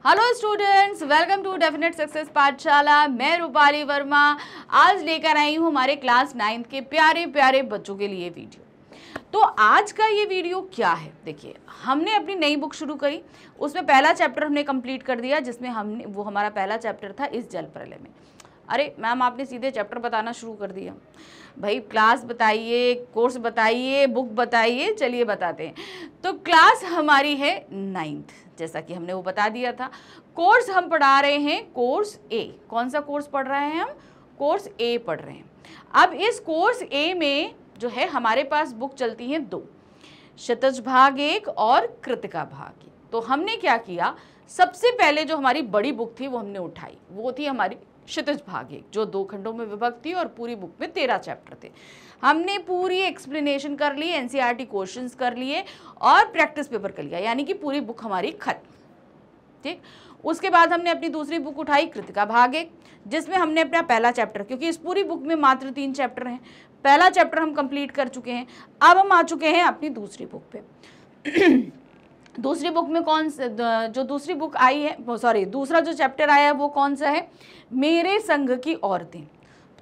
Hello students, welcome to definite success पाठशाला। मैं रूपाली वर्मा आज लेकर आई हूँ हमारे क्लास 9th के प्यारे प्यारे बच्चों के लिए वीडियो। तो आज का ये वीडियो क्या है, देखिए हमने अपनी नई बुक शुरू करी, उसमें पहला चैप्टर हमने कंप्लीट कर दिया, जिसमें हमारा पहला चैप्टर था इस जल प्रलय में। अरे मैम, आपने सीधे चैप्टर बताना शुरू कर दिया। भाई क्लास बताइए, कोर्स बताइए, बुक बताइए, चलिए बताते हैं। तो क्लास हमारी है 9th, जैसा कि हमने वो बता दिया था। कोर्स हम पढ़ा रहे हैं कोर्स ए। कौन सा कोर्स पढ़ रहे हैं हम? कोर्स ए पढ़ रहे हैं। अब इस कोर्स ए में जो है हमारे पास बुक चलती हैं दो, क्षितिज भाग 1 और कृतिका भाग 1। तो हमने क्या किया, सबसे पहले जो हमारी बड़ी बुक थी वो हमने उठाई, वो थी हमारी क्षितिज भाग 1, जो 2 खंडों में विभक्त थी और पूरी बुक में 13 चैप्टर थे। हमने पूरी एक्सप्लेनेशन कर ली, एनसीईआरटी क्वेश्चंस कर लिए और प्रैक्टिस पेपर कर लिया, यानी कि पूरी बुक हमारी खत्म। ठीक, उसके बाद हमने अपनी दूसरी बुक उठाई कृतिका भाग 1, जिसमें हमने अपना पहला चैप्टर, क्योंकि इस पूरी बुक में मात्र 3 चैप्टर हैं, पहला चैप्टर हम कंप्लीट कर चुके हैं। अब हम आ चुके हैं अपनी दूसरी बुक पे। दूसरी बुक में जो दूसरी बुक आई है, दूसरा जो चैप्टर आया है वो कौन सा है? मेरे संग की औरतें।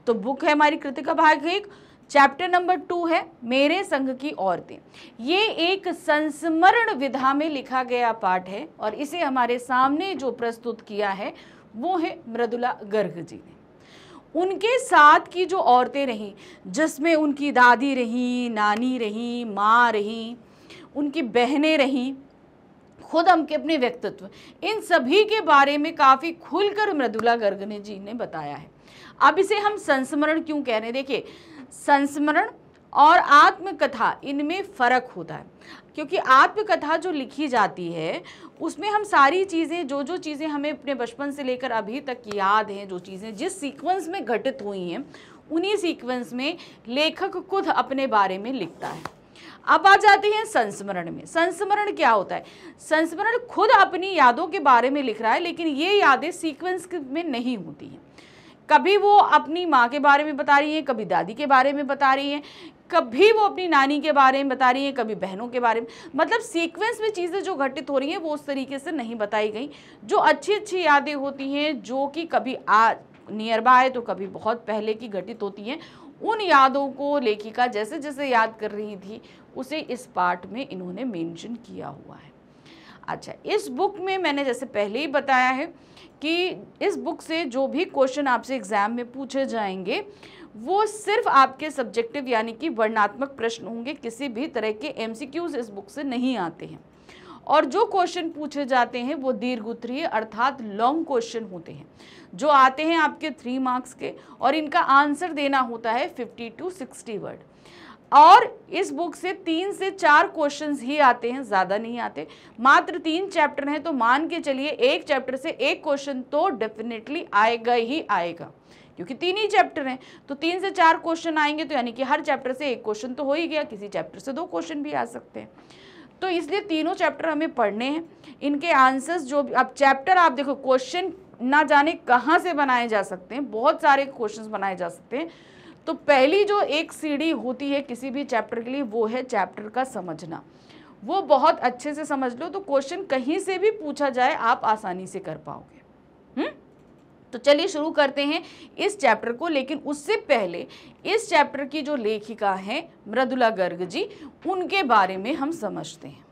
तो बुक है हमारी कृतिका भाग 1, चैप्टर नंबर 2 है मेरे संग की औरतें। ये एक संस्मरण विधा में लिखा गया पाठ है और इसे हमारे सामने जो प्रस्तुत किया है वो है मृदुला गर्ग जी ने। उनके साथ की जो औरतें रहीं, जिसमें उनकी दादी रहीं, नानी रहीं, माँ रहीं, उनकी बहनें रहीं, खुद हमके अपने व्यक्तित्व, इन सभी के बारे में काफ़ी खुलकर मृदुला गर्ग जी ने बताया है। अब इसे हम संस्मरण क्यों कह रहे हैं? देखिए, संस्मरण और आत्मकथा, इनमें फ़र्क होता है, क्योंकि आत्मकथा जो लिखी जाती है उसमें हम सारी चीज़ें, जो चीज़ें हमें अपने बचपन से लेकर अभी तक याद हैं, जो चीज़ें जिस सीक्वेंस में घटित हुई हैं, उन्हीं सीक्वेंस में लेखक खुद अपने बारे में लिखता है। अब आ जाते हैं संस्मरण में। संस्मरण क्या होता है? संस्मरण खुद अपनी यादों के बारे में लिख रहा है, लेकिन ये यादें सीक्वेंस में नहीं होती हैं। कभी वो अपनी माँ के बारे में बता रही हैं, कभी दादी के बारे में बता रही हैं, कभी वो अपनी नानी के बारे में बता रही हैं, कभी बहनों के बारे में। मतलब सीक्वेंस में चीज़ें जो घटित हो रही हैं वो उस तरीके से नहीं बताई गई। जो अच्छी अच्छी यादें होती हैं, जो कि कभी नियर बाय तो कभी बहुत पहले की घटित होती हैं, उन यादों को लेखिका जैसे जैसे याद कर रही थी उसे इस पाठ में इन्होंने मेंशन किया हुआ है। अच्छा, इस बुक में मैंने जैसे पहले ही बताया है कि इस बुक से जो भी क्वेश्चन आपसे एग्जाम में पूछे जाएंगे वो सिर्फ आपके सब्जेक्टिव यानी कि वर्णनात्मक प्रश्न होंगे। किसी भी तरह के एमसीक्यूज इस बुक से नहीं आते हैं, और जो क्वेश्चन पूछे जाते हैं वो दीर्घ उत्तरीय अर्थात लॉन्ग क्वेश्चन होते हैं, जो आते हैं आपके 3 मार्क्स के, और इनका आंसर देना होता है 50 to 60 वर्ड। और इस बुक से 3 से 4 क्वेश्चंस ही आते हैं, ज़्यादा नहीं आते। मात्र 3 चैप्टर हैं, तो मान के चलिए एक चैप्टर से एक क्वेश्चन तो डेफिनेटली आएगा ही आएगा, क्योंकि 3 ही चैप्टर हैं, तो 3 से 4 क्वेश्चन आएंगे, तो यानी कि हर चैप्टर से एक क्वेश्चन तो हो ही गया, किसी चैप्टर से 2 क्वेश्चन भी आ सकते हैं। तो इसलिए तीनों चैप्टर हमें पढ़ने हैं, इनके आंसर्स जो भी, अब चैप्टर आप देखो, क्वेश्चन ना जाने कहाँ से बनाए जा सकते हैं, बहुत सारे क्वेश्चंस बनाए जा सकते हैं। तो पहली जो एक सीढ़ी होती है किसी भी चैप्टर के लिए वो है चैप्टर का समझना। वो बहुत अच्छे से समझ लो तो क्वेश्चन कहीं से भी पूछा जाए आप आसानी से कर पाओगे। तो चलिए शुरू करते हैं इस चैप्टर को, लेकिन उससे पहले इस चैप्टर की जो लेखिका हैं मृदुला गर्ग जी, उनके बारे में हम समझते हैं।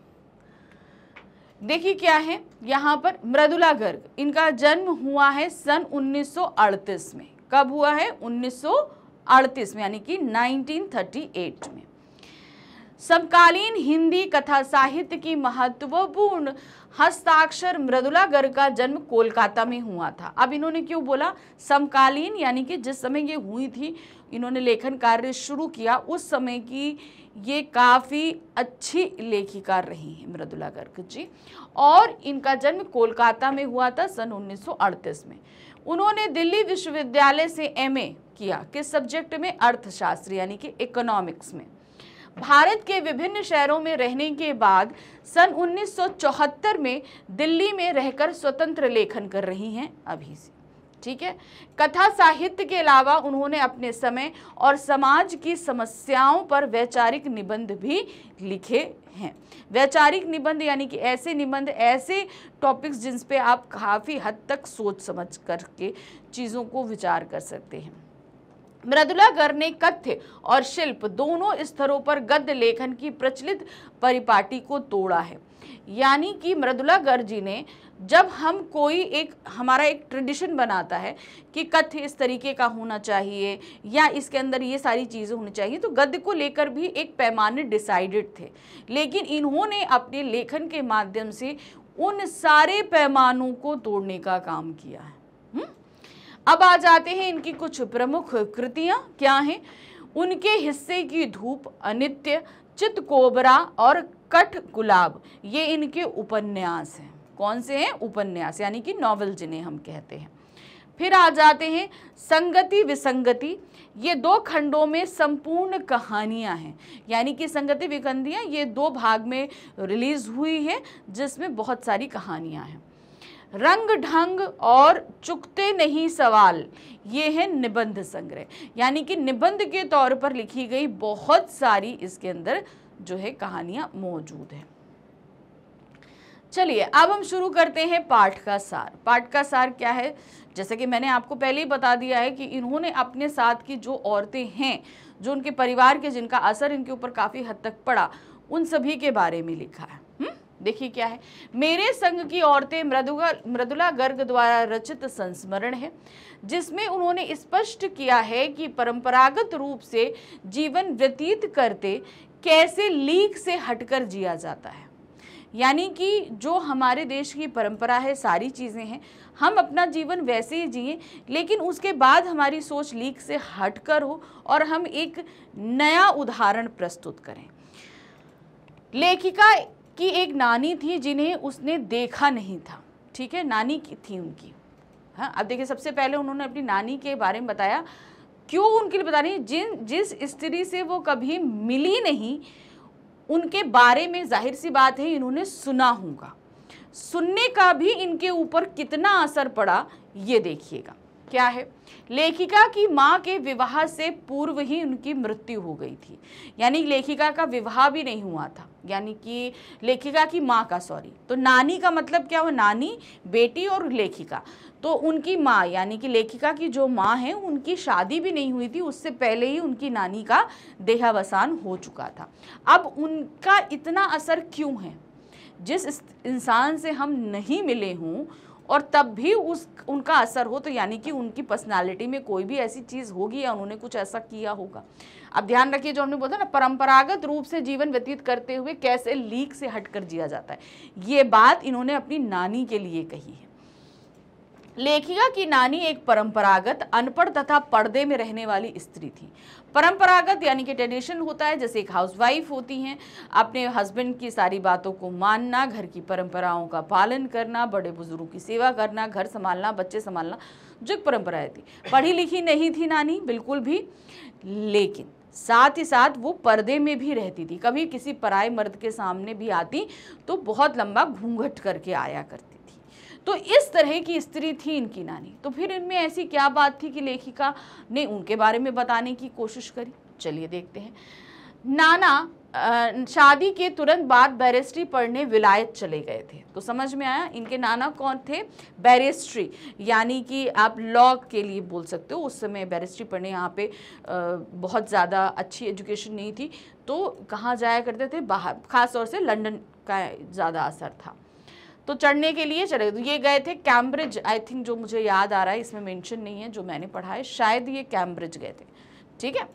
देखिए क्या है यहाँ पर, मृदुला गर्ग, इनका जन्म हुआ है सन 1938 में। कब हुआ है? 1938 में, यानी कि 1938 में। समकालीन हिंदी कथा साहित्य की महत्वपूर्ण हस्ताक्षर मृदुला गर्ग का जन्म कोलकाता में हुआ था। अब इन्होंने क्यों बोला समकालीन, यानी कि जिस समय ये हुई थी, इन्होंने लेखन कार्य शुरू किया, उस समय की ये काफ़ी अच्छी लेखिका रही हैं मृदुला गर्ग जी, और इनका जन्म कोलकाता में हुआ था सन 1938 में। उन्होंने दिल्ली विश्वविद्यालय से एमए किया, किस सब्जेक्ट में? अर्थशास्त्र, यानी कि इकोनॉमिक्स में। भारत के विभिन्न शहरों में रहने के बाद सन 1974 में दिल्ली में रहकर स्वतंत्र लेखन कर रही हैं अभी से। ठीक है। कथा साहित्य के अलावा उन्होंने अपने समय और समाज की समस्याओं पर वैचारिक निबंध भी लिखे हैं। वैचारिक निबंध यानी कि ऐसे निबंध, ऐसे टॉपिक्स जिन पे आप काफ़ी हद तक सोच समझ करके चीज़ों को विचार कर सकते हैं। मृदुला गर्ग ने कथ्य और शिल्प दोनों स्तरों पर गद्य लेखन की प्रचलित परिपाटी को तोड़ा है। यानी कि मृदुला गर्ग जी ने, जब हम कोई हमारा एक ट्रेडिशन बनाता है कि कथ्य इस तरीके का होना चाहिए या इसके अंदर ये सारी चीज़ें होनी चाहिए, तो गद्य को लेकर भी एक पैमाने डिसाइडेड थे, लेकिन इन्होंने अपने लेखन के माध्यम से उन सारे पैमानों को तोड़ने का काम किया है। अब आ जाते हैं इनकी कुछ प्रमुख कृतियां क्या हैं। उनके हिस्से की धूप, अनित्य, चित कोबरा और कठ गुलाब, ये इनके उपन्यास हैं। कौन से हैं? उपन्यास, यानी कि नॉवेल जिन्हें हम कहते हैं। फिर आ जाते हैं संगति विसंगति, ये 2 खंडों में संपूर्ण कहानियां हैं। यानी कि संगति विसंगतियां ये 2 भाग में रिलीज हुई है, जिसमें बहुत सारी कहानियां हैं। रंग ढंग और चुकते नहीं सवाल, ये है निबंध संग्रह, यानी कि निबंध के तौर पर लिखी गई बहुत सारी इसके अंदर जो है कहानियां मौजूद है। चलिए अब हम शुरू करते हैं पाठ का सार। पाठ का सार क्या है? जैसे कि मैंने आपको पहले ही बता दिया है कि इन्होंने अपने साथ की जो औरतें हैं, जो उनके परिवार के, जिनका असर इनके ऊपर काफ़ी हद तक पड़ा, उन सभी के बारे में लिखा है। देखिए क्या है। मेरे संग की औरतें मृदुला गर्ग द्वारा रचित संस्मरण है, जिसमें उन्होंने स्पष्ट किया है कि परंपरागत रूप से जीवन व्यतीत करते कैसे लीक से हटकर जिया जाता है। यानी कि जो हमारे देश की परंपरा है, सारी चीज़ें हैं, हम अपना जीवन वैसे ही जिए, लेकिन उसके बाद हमारी सोच लीक से हटकर हो और हम एक नया उदाहरण प्रस्तुत करें। लेखिका की एक नानी थी जिन्हें उसने देखा नहीं था, ठीक है, नानी की थी उनकी। हाँ, अब देखिए, सबसे पहले उन्होंने अपनी नानी के बारे में बताया। क्यों उनके लिए बता रही, जिस स्त्री से वो कभी मिली नहीं, उनके बारे में जाहिर सी बात है इन्होंने सुना होगा। सुनने का भी इनके ऊपर कितना असर पड़ा, ये देखिएगा। क्या है? लेखिका की माँ के विवाह से पूर्व ही उनकी मृत्यु हो गई थी। यानी लेखिका का विवाह भी नहीं हुआ था, यानी कि लेखिका की माँ का, तो नानी का मतलब क्या हुआ? नानी, बेटी और लेखिका। तो उनकी माँ यानी कि लेखिका की जो माँ है, उनकी शादी भी नहीं हुई थी, उससे पहले ही उनकी नानी का देहावसान हो चुका था। अब उनका इतना असर क्यों है? जिस इंसान से हम नहीं मिले हों और तब भी उनका असर हो, तो यानी कि उनकी पर्सनालिटी में कोई भी ऐसी चीज़ होगी या उन्होंने कुछ ऐसा किया होगा। अब ध्यान रखिए, जो हमने बोला ना, परंपरागत रूप से जीवन व्यतीत करते हुए कैसे लीक से हटकर जिया जाता है, ये बात इन्होंने अपनी नानी के लिए कही है। लेखिका की नानी एक परंपरागत, अनपढ़ तथा पर्दे में रहने वाली स्त्री थी। परंपरागत यानी कि ट्रेडिशन होता है, जैसे एक हाउसवाइफ होती हैं, अपने हस्बैंड की सारी बातों को मानना, घर की परंपराओं का पालन करना, बड़े बुजुर्गों की सेवा करना, घर संभालना, बच्चे संभालना, जो एक परंपराएं थी। पढ़ी लिखी नहीं थी नानी बिल्कुल भी, लेकिन साथ ही साथ वो पर्दे में भी रहती थी। कभी किसी पराये मर्द के सामने भी आती तो बहुत लंबा घूंघट करके आया करती थी। तो इस तरह की स्त्री थी इनकी नानी। तो फिर इनमें ऐसी क्या बात थी कि लेखिका ने उनके बारे में बताने की कोशिश करी? चलिए देखते हैं। नाना शादी के तुरंत बाद बैरिस्ट्री पढ़ने विलायत चले गए थे। तो समझ में आया, इनके नाना कौन थे? बैरिस्ट्री, यानी कि आप लॉ के लिए बोल सकते हो। उस समय बैरिस्ट्री पढ़ने यहाँ पे बहुत ज़्यादा अच्छी एजुकेशन नहीं थी, तो कहाँ जाया करते थे? बाहर, ख़ास तौर से लंदन का ज़्यादा असर था। तो चढ़ने के लिए चले गए। ये गए थे कैम्ब्रिज, आई थिंक, जो मुझे याद आ रहा है, इसमें मेंशन नहीं है, जो मैंने पढ़ा है, शायद ये कैम्ब्रिज गए थे, ठीक है।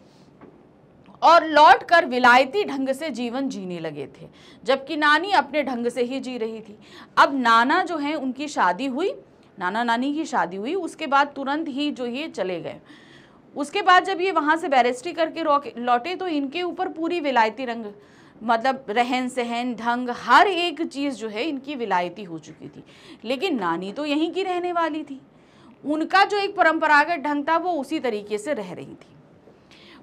और लौट कर विलायती ढंग से जीवन जीने लगे थे, जबकि नानी अपने ढंग से ही जी रही थी। अब नाना जो है, उनकी शादी हुई, नाना नानी की शादी हुई, उसके बाद तुरंत ही जो ये चले गए। उसके बाद जब ये वहाँ से बैरिस्ट्री करके लौटे, तो इनके ऊपर पूरी विलायती रंग, मतलब रहन सहन, ढंग, हर एक चीज़ जो है इनकी विलायती हो चुकी थी। लेकिन नानी तो यहीं की रहने वाली थी, उनका जो एक परंपरागत ढंग था वो उसी तरीके से रह रही थी।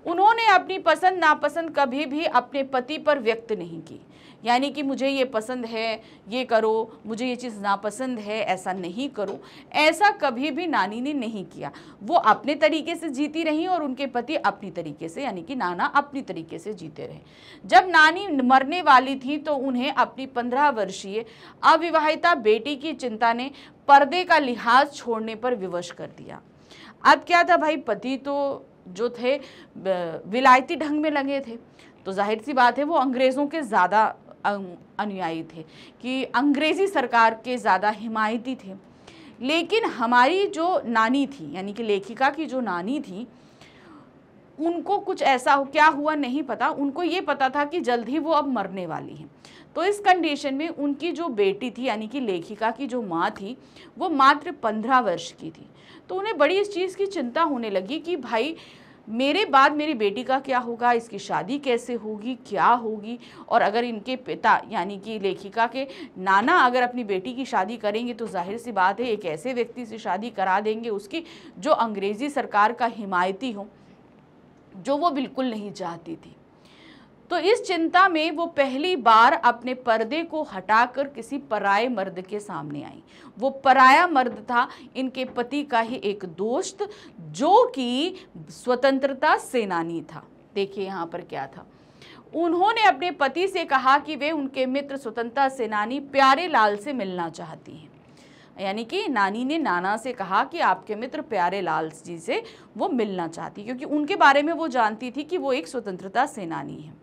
उन्होंने अपनी पसंद नापसंद कभी भी अपने पति पर व्यक्त नहीं की, यानी कि मुझे ये पसंद है ये करो, मुझे ये चीज़ नापसंद है ऐसा नहीं करो, ऐसा कभी भी नानी ने नहीं किया। वो अपने तरीके से जीती रही और उनके पति अपनी तरीके से, यानी कि नाना अपनी तरीके से जीते रहे। जब नानी मरने वाली थी तो उन्हें अपनी 15 वर्षीय अविवाहिता बेटी की चिंता ने पर्दे का लिहाज छोड़ने पर विवश कर दिया। अब क्या था भाई, पति तो जो थे विलायती ढंग में लगे थे, तो जाहिर सी बात है वो अंग्रेज़ों के ज़्यादा अनुयायी थे, कि अंग्रेज़ी सरकार के ज़्यादा हिमायती थे। लेकिन हमारी जो नानी थी, यानी कि लेखिका की जो नानी थी, उनको कुछ ऐसा क्या हुआ नहीं पता, उनको ये पता था कि जल्द ही वो अब मरने वाली हैं। तो इस कंडीशन में उनकी जो बेटी थी, यानी कि लेखिका की जो माँ थी, वो मात्र 15 वर्ष की थी। तो उन्हें बड़ी इस चीज़ की चिंता होने लगी कि भाई मेरे बाद मेरी बेटी का क्या होगा, इसकी शादी कैसे होगी, क्या होगी, और अगर इनके पिता यानी कि लेखिका के नाना अगर अपनी बेटी की शादी करेंगे तो जाहिर सी बात है एक ऐसे व्यक्ति से शादी करा देंगे उसकी जो अंग्रेज़ी सरकार का हिमायती हो, जो वो बिल्कुल नहीं चाहती थी। तो इस चिंता में वो पहली बार अपने पर्दे को हटाकर किसी पराये मर्द के सामने आई। वो पराया मर्द था इनके पति का ही एक दोस्त, जो कि स्वतंत्रता सेनानी था। देखिए यहाँ पर क्या था, उन्होंने अपने पति से कहा कि वे उनके मित्र स्वतंत्रता सेनानी प्यारे लाल से मिलना चाहती हैं। यानी कि नानी ने नाना से कहा कि आपके मित्र प्यारे लाल जी से वो मिलना चाहती, क्योंकि उनके बारे में वो जानती थी कि वो एक स्वतंत्रता सेनानी है।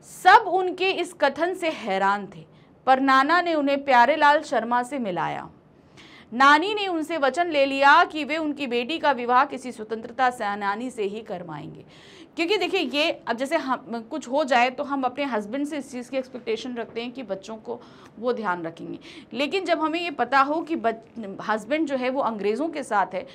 सब उनके इस कथन से हैरान थे, पर नाना ने उन्हें प्यारेलाल शर्मा से मिलाया। नानी ने उनसे वचन ले लिया कि वे उनकी बेटी का विवाह किसी स्वतंत्रता सेनानी से ही करवाएंगे। क्योंकि देखिए ये अब जैसे हम कुछ हो जाए तो हम अपने हस्बैंड से इस चीज़ की एक्सपेक्टेशन रखते हैं कि बच्चों को वो ध्यान रखेंगे, लेकिन जब हमें ये पता हो कि हस्बैंड जो है वो अंग्रेज़ों के साथ है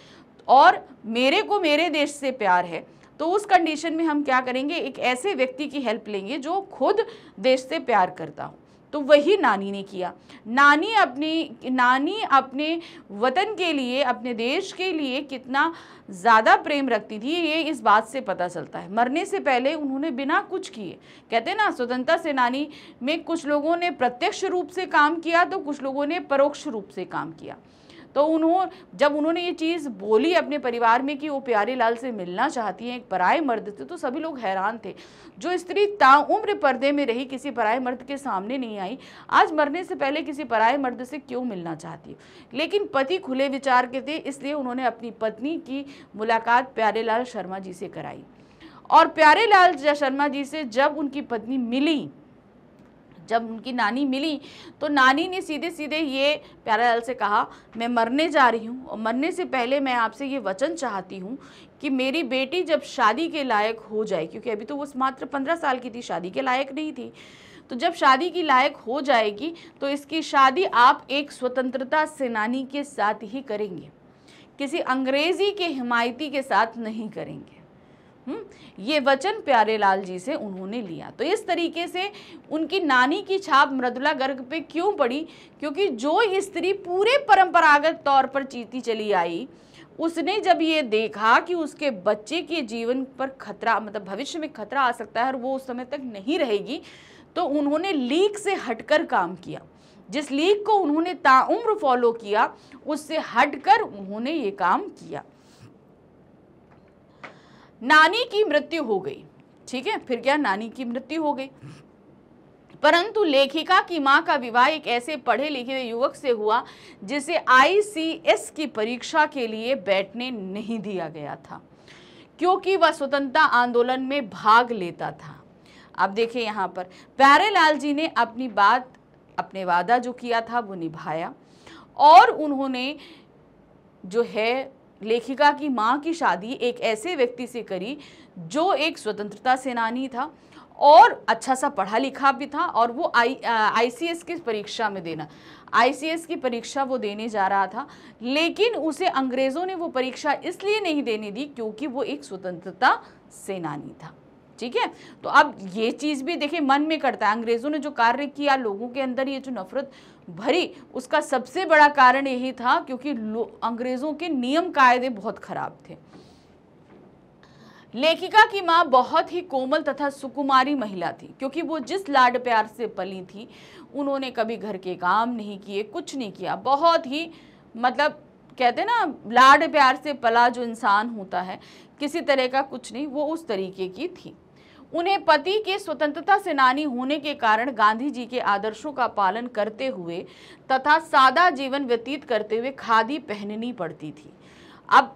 और मेरे को मेरे देश से प्यार है, तो उस कंडीशन में हम क्या करेंगे, एक ऐसे व्यक्ति की हेल्प लेंगे जो खुद देश से प्यार करता हो। तो वही नानी ने किया। नानी अपने वतन के लिए, अपने देश के लिए कितना ज़्यादा प्रेम रखती थी, ये इस बात से पता चलता है। मरने से पहले उन्होंने बिना कुछ किए, कहते हैं ना स्वतंत्रता सेनानी में कुछ लोगों ने प्रत्यक्ष रूप से काम किया तो कुछ लोगों ने परोक्ष रूप से काम किया। तो जब उन्होंने ये चीज़ बोली अपने परिवार में कि वो प्यारेलाल से मिलना चाहती हैं एक पराये मर्द से, तो सभी लोग हैरान थे। जो स्त्री ताउम्र पर्दे में रही, किसी पराये मर्द के सामने नहीं आई, आज मरने से पहले किसी पराये मर्द से क्यों मिलना चाहती है। लेकिन पति खुले विचार के थे, इसलिए उन्होंने अपनी पत्नी की मुलाकात प्यारेलाल शर्मा जी से कराई। और प्यारेलाल शर्मा जी से जब उनकी पत्नी मिली, जब उनकी नानी मिली, तो नानी ने सीधे सीधे ये प्यारेलाल से कहा, मैं मरने जा रही हूँ और मरने से पहले मैं आपसे ये वचन चाहती हूँ कि मेरी बेटी जब शादी के लायक हो जाए, क्योंकि अभी तो वो मात्र 15 साल की थी, शादी के लायक नहीं थी, तो जब शादी की लायक हो जाएगी तो इसकी शादी आप एक स्वतंत्रता सेनानी के साथ ही करेंगे, किसी अंग्रेज़ी के हिमायती के साथ नहीं करेंगे। ये वचन प्यारेलाल जी से उन्होंने लिया। तो इस तरीके से उनकी नानी की छाप मृदुला गर्ग पे क्यों पड़ी, क्योंकि जो स्त्री पूरे परंपरागत तौर पर जीती चली आई, उसने जब ये देखा कि उसके बच्चे के जीवन पर खतरा, मतलब भविष्य में खतरा आ सकता है और वो उस समय तक नहीं रहेगी, तो उन्होंने लीक से हटकर काम किया। जिस लीक को उन्होंने ताउम्र फॉलो किया, उससे हटकर उन्होंने ये काम किया। नानी की मृत्यु हो गई, ठीक है, फिर क्या, नानी की मृत्यु हो गई, परंतु लेखिका की मां का विवाह एक ऐसे पढ़े लिखे युवक से हुआ जिसे ICS की परीक्षा के लिए बैठने नहीं दिया गया था, क्योंकि वह स्वतंत्रता आंदोलन में भाग लेता था। अब देखिए यहाँ पर प्यारेलाल जी ने अपने वादा जो किया था वो निभाया, और उन्होंने जो है लेखिका की मां की शादी एक ऐसे व्यक्ति से करी जो एक स्वतंत्रता सेनानी था और अच्छा सा पढ़ा लिखा भी था, और वो ICS की परीक्षा में ICS की परीक्षा वो देने जा रहा था, लेकिन उसे अंग्रेज़ों ने वो परीक्षा इसलिए नहीं देने दी क्योंकि वो एक स्वतंत्रता सेनानी था। ठीक है, तो अब ये चीज़ भी देखिए मन में करता है, अंग्रेज़ों ने जो कार्य किया, लोगों के अंदर ये जो नफरत भरी, उसका सबसे बड़ा कारण यही था क्योंकि अंग्रेज़ों के नियम कायदे बहुत खराब थे। लेखिका की माँ बहुत ही कोमल तथा सुकुमारी महिला थी, क्योंकि वो जिस लाड प्यार से पली थी, उन्होंने कभी घर के काम नहीं किए, कुछ नहीं किया। बहुत ही मतलब कहते हैं ना, लाड प्यार से पला जो इंसान होता है, किसी तरह का कुछ नहीं, वो उस तरीके की थी। उन्हें पति के स्वतंत्रता सेनानी होने के कारण गांधी जी के आदर्शों का पालन करते हुए तथा सादा जीवन व्यतीत करते हुए खादी पहननी पड़ती थी। अब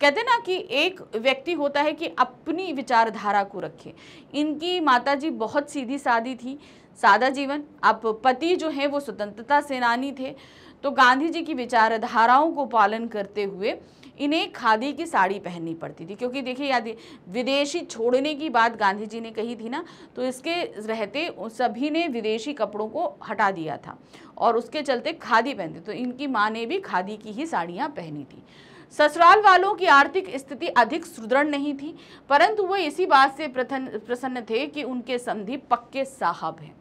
कहते ना कि एक व्यक्ति होता है कि अपनी विचारधारा को रखे। इनकी माताजी बहुत सीधी सादी थी, सादा जीवन। अब पति जो है वो स्वतंत्रता सेनानी थे, तो गांधी जी की विचारधाराओं को पालन करते हुए इन्हें खादी की साड़ी पहननी पड़ती थी। क्योंकि देखिए, याद विदेशी छोड़ने की बात गांधी जी ने कही थी ना, तो इसके रहते सभी ने विदेशी कपड़ों को हटा दिया था और उसके चलते खादी पहनते, तो इनकी माँ ने भी खादी की ही साड़ियाँ पहनी थी। ससुराल वालों की आर्थिक स्थिति अधिक सुदृढ़ नहीं थी, परंतु वो इसी बात से प्रसन्न थे कि उनके समधी पक्के साहब हैं।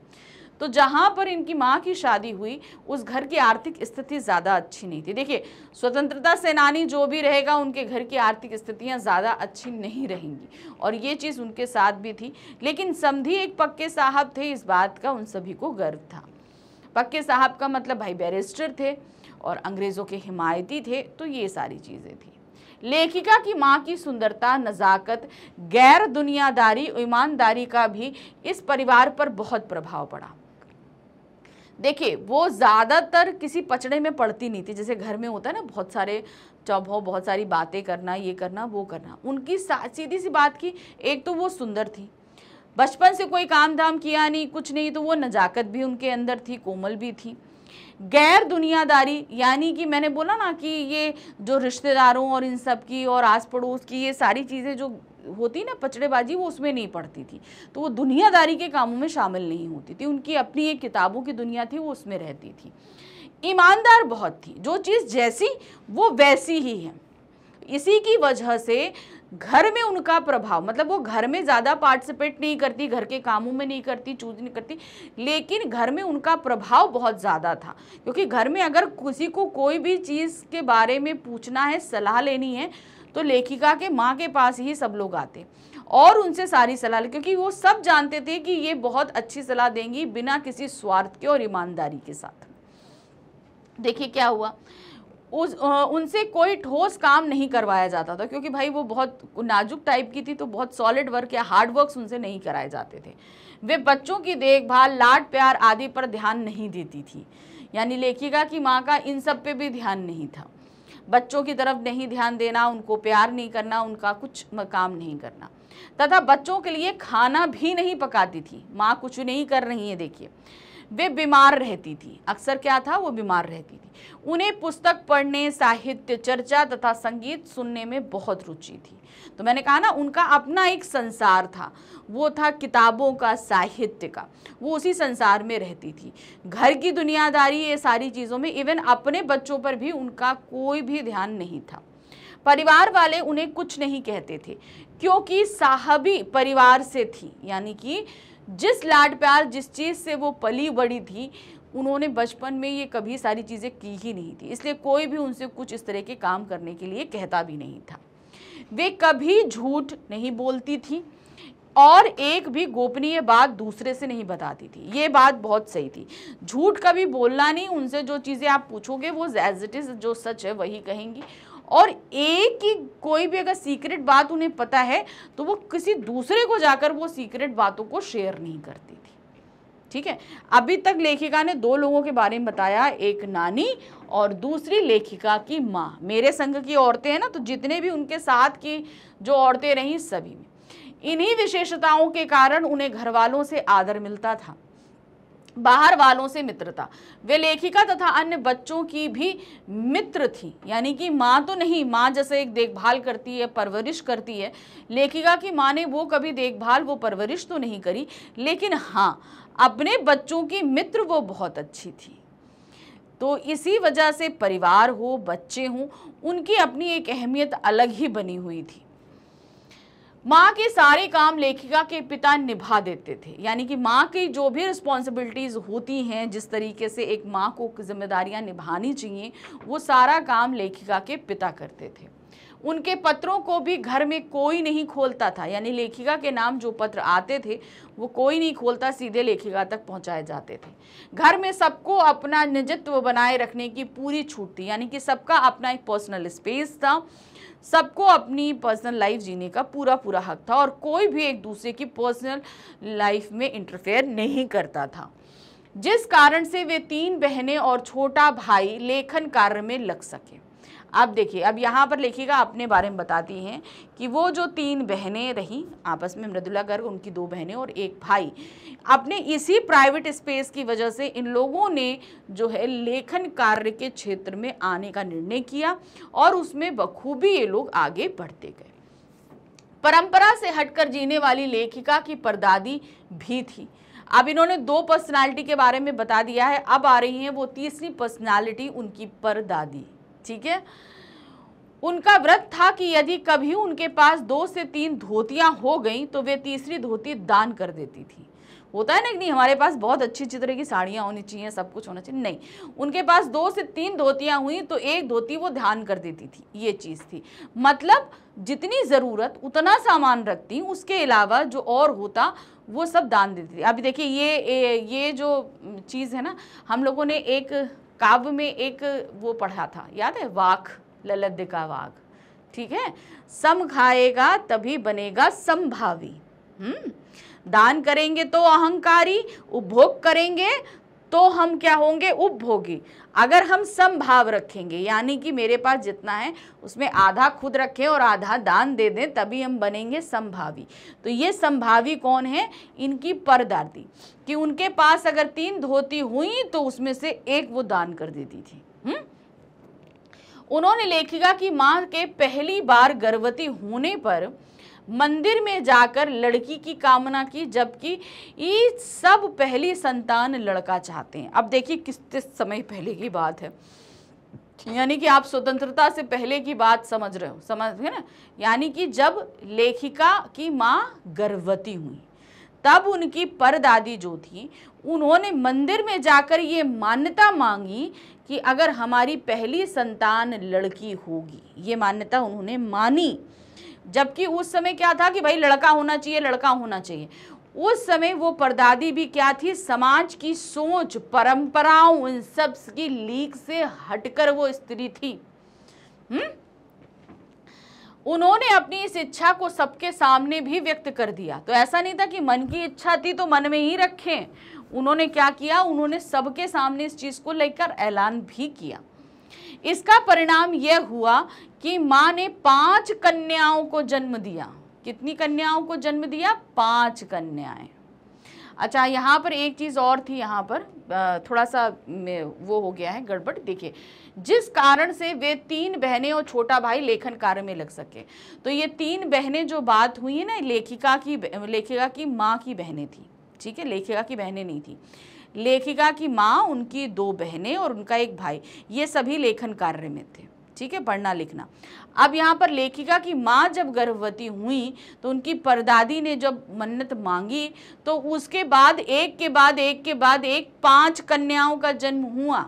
तो जहां पर इनकी माँ की शादी हुई, उस घर की आर्थिक स्थिति ज़्यादा अच्छी नहीं थी। देखिए, स्वतंत्रता सेनानी जो भी रहेगा, उनके घर की आर्थिक स्थितियां ज़्यादा अच्छी नहीं रहेंगी, और ये चीज़ उनके साथ भी थी। लेकिन समधी एक पक्के साहब थे, इस बात का उन सभी को गर्व था। पक्के साहब का मतलब भाई बैरिस्टर थे और अंग्रेज़ों के हिमायती थे, तो ये सारी चीज़ें थी। लेखिका की माँ की सुंदरता, नज़ाकत, गैर दुनियादारी, ईमानदारी का भी इस परिवार पर बहुत प्रभाव पड़ा। देखिए, वो ज़्यादातर किसी पचड़े में पड़ती नहीं थी, जैसे घर में होता है ना, बहुत सारे चौभो, बहुत सारी बातें करना, ये करना वो करना। उनकी सीधी सी बात की, एक तो वो सुंदर थी, बचपन से कोई काम धाम किया नहीं, कुछ नहीं, तो वो नज़ाकत भी उनके अंदर थी, कोमल भी थी। गैर दुनियादारी, यानी कि मैंने बोला ना कि ये जो रिश्तेदारों और इन सब की और आस पड़ोस की ये सारी चीज़ें जो होती ना, पचड़ेबाजी, वो उसमें नहीं पड़ती थी। तो वो दुनियादारी के कामों में शामिल नहीं होती थी। उनकी अपनी एक किताबों की दुनिया थी, वो उसमें रहती थी। ईमानदार बहुत थी, जो चीज़ जैसी वो वैसी ही है। इसी की वजह से घर में उनका प्रभाव, मतलब वो घर में ज़्यादा पार्टिसिपेट नहीं करती, घर के कामों में नहीं करती, चूज नहीं करती, लेकिन घर में उनका प्रभाव बहुत ज़्यादा था। क्योंकि घर में अगर किसी को कोई भी चीज़ के बारे में पूछना है, सलाह लेनी है, तो लेखिका के माँ के पास ही सब लोग आते और उनसे सारी सलाह, क्योंकि वो सब जानते थे कि ये बहुत अच्छी सलाह देंगी बिना किसी स्वार्थ के और ईमानदारी के साथ। देखिए क्या हुआ, उनसे कोई ठोस काम नहीं करवाया जाता था, क्योंकि भाई वो बहुत नाजुक टाइप की थी, तो बहुत सॉलिड वर्क या हार्ड वर्क्स उनसे नहीं कराए जाते थे। वे बच्चों की देखभाल, लाड प्यार आदि पर ध्यान नहीं देती थी। यानी लेखिका की माँ का इन सब पे भी ध्यान नहीं था। बच्चों की तरफ नहीं ध्यान देना, उनको प्यार नहीं करना, उनका कुछ काम नहीं करना, तथा बच्चों के लिए खाना भी नहीं पकाती थी। माँ कुछ नहीं कर रही है, देखिए। वे बीमार रहती थी, अक्सर क्या था, वो बीमार रहती थी। उन्हें पुस्तक पढ़ने, साहित्य चर्चा तथा संगीत सुनने में बहुत रुचि थी। तो मैंने कहा ना, उनका अपना एक संसार था, वो था किताबों का, साहित्य का, वो उसी संसार में रहती थी। घर की दुनियादारी, ये सारी चीज़ों में, इवन अपने बच्चों पर भी उनका कोई भी ध्यान नहीं था। परिवार वाले उन्हें कुछ नहीं कहते थे, क्योंकि साहबी परिवार से थी। यानी कि जिस लाड प्यार, जिस चीज़ से वो पली बड़ी थी, उन्होंने बचपन में ये कभी सारी चीज़ें की ही नहीं थी, इसलिए कोई भी उनसे कुछ इस तरह के काम करने के लिए कहता भी नहीं था। वे कभी झूठ नहीं बोलती थी और एक भी गोपनीय बात दूसरे से नहीं बताती थी। ये बात बहुत सही थी, झूठ कभी बोलना नहीं, उनसे जो चीज़ें आप पूछोगे वो एज इट इज़, जो सच है वही कहेंगी। और एक ही कोई भी अगर सीक्रेट बात उन्हें पता है, तो वो किसी दूसरे को जाकर वो सीक्रेट बातों को शेयर नहीं करती थी। ठीक है, अभी तक लेखिका ने 2 लोगों के बारे में बताया, एक नानी और दूसरी लेखिका की माँ। मेरे संग की औरतें हैं ना, तो जितने भी उनके साथ की जो औरतें रहीं, सभी में इन्हीं विशेषताओं के कारण उन्हें घर वालों से आदर मिलता था, बाहर वालों से मित्रता। वे लेखिका तथा अन्य बच्चों की भी मित्र थी। यानी कि माँ तो नहीं, माँ जैसे एक देखभाल करती है, परवरिश करती है, लेखिका की माँ ने वो कभी देखभाल, वो परवरिश तो नहीं करी, लेकिन हाँ, अपने बच्चों की मित्र वो बहुत अच्छी थी। तो इसी वजह से परिवार हो, बच्चे हों, उनकी अपनी एक अहमियत अलग ही बनी हुई थी। माँ के सारे काम लेखिका के पिता निभा देते थे। यानी कि माँ की जो भी रिस्पॉन्सिबिलिटीज़ होती हैं, जिस तरीके से एक माँ को जिम्मेदारियाँ निभानी चाहिए, वो सारा काम लेखिका के पिता करते थे। उनके पत्रों को भी घर में कोई नहीं खोलता था, यानी लेखिका के नाम जो पत्र आते थे वो कोई नहीं खोलता, सीधे लेखिका तक पहुंचाए जाते थे। घर में सबको अपना निजत्व बनाए रखने की पूरी छूट थी, यानी कि सबका अपना एक पर्सनल स्पेस था, सबको अपनी पर्सनल लाइफ जीने का पूरा पूरा हक था और कोई भी एक दूसरे की पर्सनल लाइफ में इंटरफेयर नहीं करता था, जिस कारण से वे 3 बहनें और छोटा भाई लेखन कार्य में लग सके। अब देखिए, अब यहाँ पर लेखिका अपने बारे में बताती हैं कि वो जो 3 बहनें रहीं आपस में, मृदुला गर्ग, उनकी 2 बहनें और एक भाई, अपने इसी प्राइवेट स्पेस की वजह से इन लोगों ने जो है लेखन कार्य के क्षेत्र में आने का निर्णय किया और उसमें बखूबी ये लोग आगे बढ़ते गए। परंपरा से हटकर जीने वाली लेखिका की परदादी भी थी। अब इन्होंने 2 पर्सनालिटी के बारे में बता दिया है, अब आ रही है वो तीसरी पर्सनालिटी, उनकी परदादी। ठीक है, उनका व्रत था कि यदि कभी उनके पास 2 से 3 धोतियां हो गई तो वे तीसरी धोती दान कर देती थी। होता है ना कि नहीं, हमारे पास बहुत अच्छी तरह की साड़ियाँ होनी चाहिए, सब कुछ होना चाहिए, नहीं, उनके पास 2 से 3 धोतियाँ हुई तो 1 धोती वो दान कर देती थी, ये चीज़ थी। मतलब जितनी ज़रूरत उतना सामान रखती, उसके अलावा जो और होता वो सब दान देती थी। अभी देखिए ये जो चीज़ है ना, हम लोगों ने एक काव्य में एक वो पढ़ा था, याद है, वाक, ललद्द का वाक। ठीक है, सम खाएगा तभी बनेगा संभावी। दान करेंगे तो अहंकारी, उपभोग करेंगे तो हम क्या होंगे, उपभोगी। अगर हम समभाव रखेंगे, यानी कि मेरे पास जितना है उसमें आधा खुद रखें और आधा दान दे दें, तभी हम बनेंगे संभावी। तो ये संभावी कौन है, इनकी परदादी, कि उनके पास अगर 3 धोती हुई तो उसमें से 1 वो दान कर देती थी। उन्होंने लेखिका की मां के पहली बार गर्भवती होने पर मंदिर में जाकर लड़की की कामना की, जबकि ये सब पहली संतान लड़का चाहते हैं। अब देखिए किस समय पहले की बात है, यानी कि आप स्वतंत्रता से पहले की बात समझ रहे हो, समझ गए ना। यानी कि जब लेखिका की माँ गर्भवती हुई तब उनकी परदादी जो थी, उन्होंने मंदिर में जाकर ये मान्यता मांगी कि अगर हमारी पहली संतान लड़की होगी, ये मान्यता उन्होंने मानी। जबकि उस समय क्या था कि भाई लड़का होना चाहिए, लड़का होना चाहिए। उस समय वो परदादी भी क्या थी, समाज की सोच, परंपराओं, इन सब की लीक से हटकर वो स्त्री थी। उन्होंने अपनी इस इच्छा को सबके सामने भी व्यक्त कर दिया। तो ऐसा नहीं था कि मन की इच्छा थी तो मन में ही रखें, उन्होंने क्या किया, उन्होंने सबके सामने इस चीज को लेकर ऐलान भी किया। इसका परिणाम यह हुआ कि मां ने 5 कन्याओं को जन्म दिया। कितनी कन्याओं को जन्म दिया, 5 कन्याएं। अच्छा, यहाँ पर एक चीज और थी, यहाँ पर थोड़ा सा वो हो गया है गड़बड़। देखिए, जिस कारण से वे 3 बहनें और छोटा भाई लेखन कार्य में लग सके। तो ये 3 बहनें जो बात हुई है ना, लेखिका की माँ की बहनें थी। ठीक है, लेखिका की बहनें नहीं थी, लेखिका की माँ, उनकी 2 बहनें और उनका एक भाई, ये सभी लेखन कार्य में थे। ठीक है, पढ़ना लिखना। अब यहाँ पर लेखिका की माँ जब गर्भवती हुई तो उनकी परदादी ने जब मन्नत मांगी तो उसके बाद एक के बाद एक 5 कन्याओं का जन्म हुआ।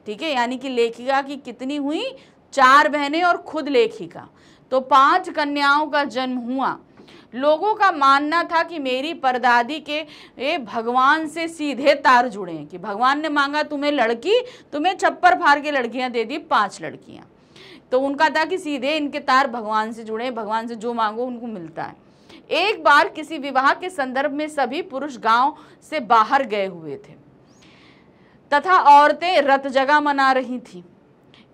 ठीक है, यानी कि लेखिका की कितनी हुई, 4 बहनें और खुद लेखिका, तो 5 कन्याओं का जन्म हुआ। लोगों का मानना था कि मेरी परदादी के भगवान से सीधे तार जुड़े हैं, कि भगवान ने मांगा तुम्हें लड़की, तुम्हें छप्पर फाड़ के लड़कियां दे दी, 5 लड़कियां। तो उनका था कि सीधे इनके तार भगवान से जुड़े, भगवान से जो मांगो उनको मिलता है। एक बार किसी विवाह के संदर्भ में सभी पुरुष गांव से बाहर गए हुए थे तथा औरतें रत जगह मना रही थी।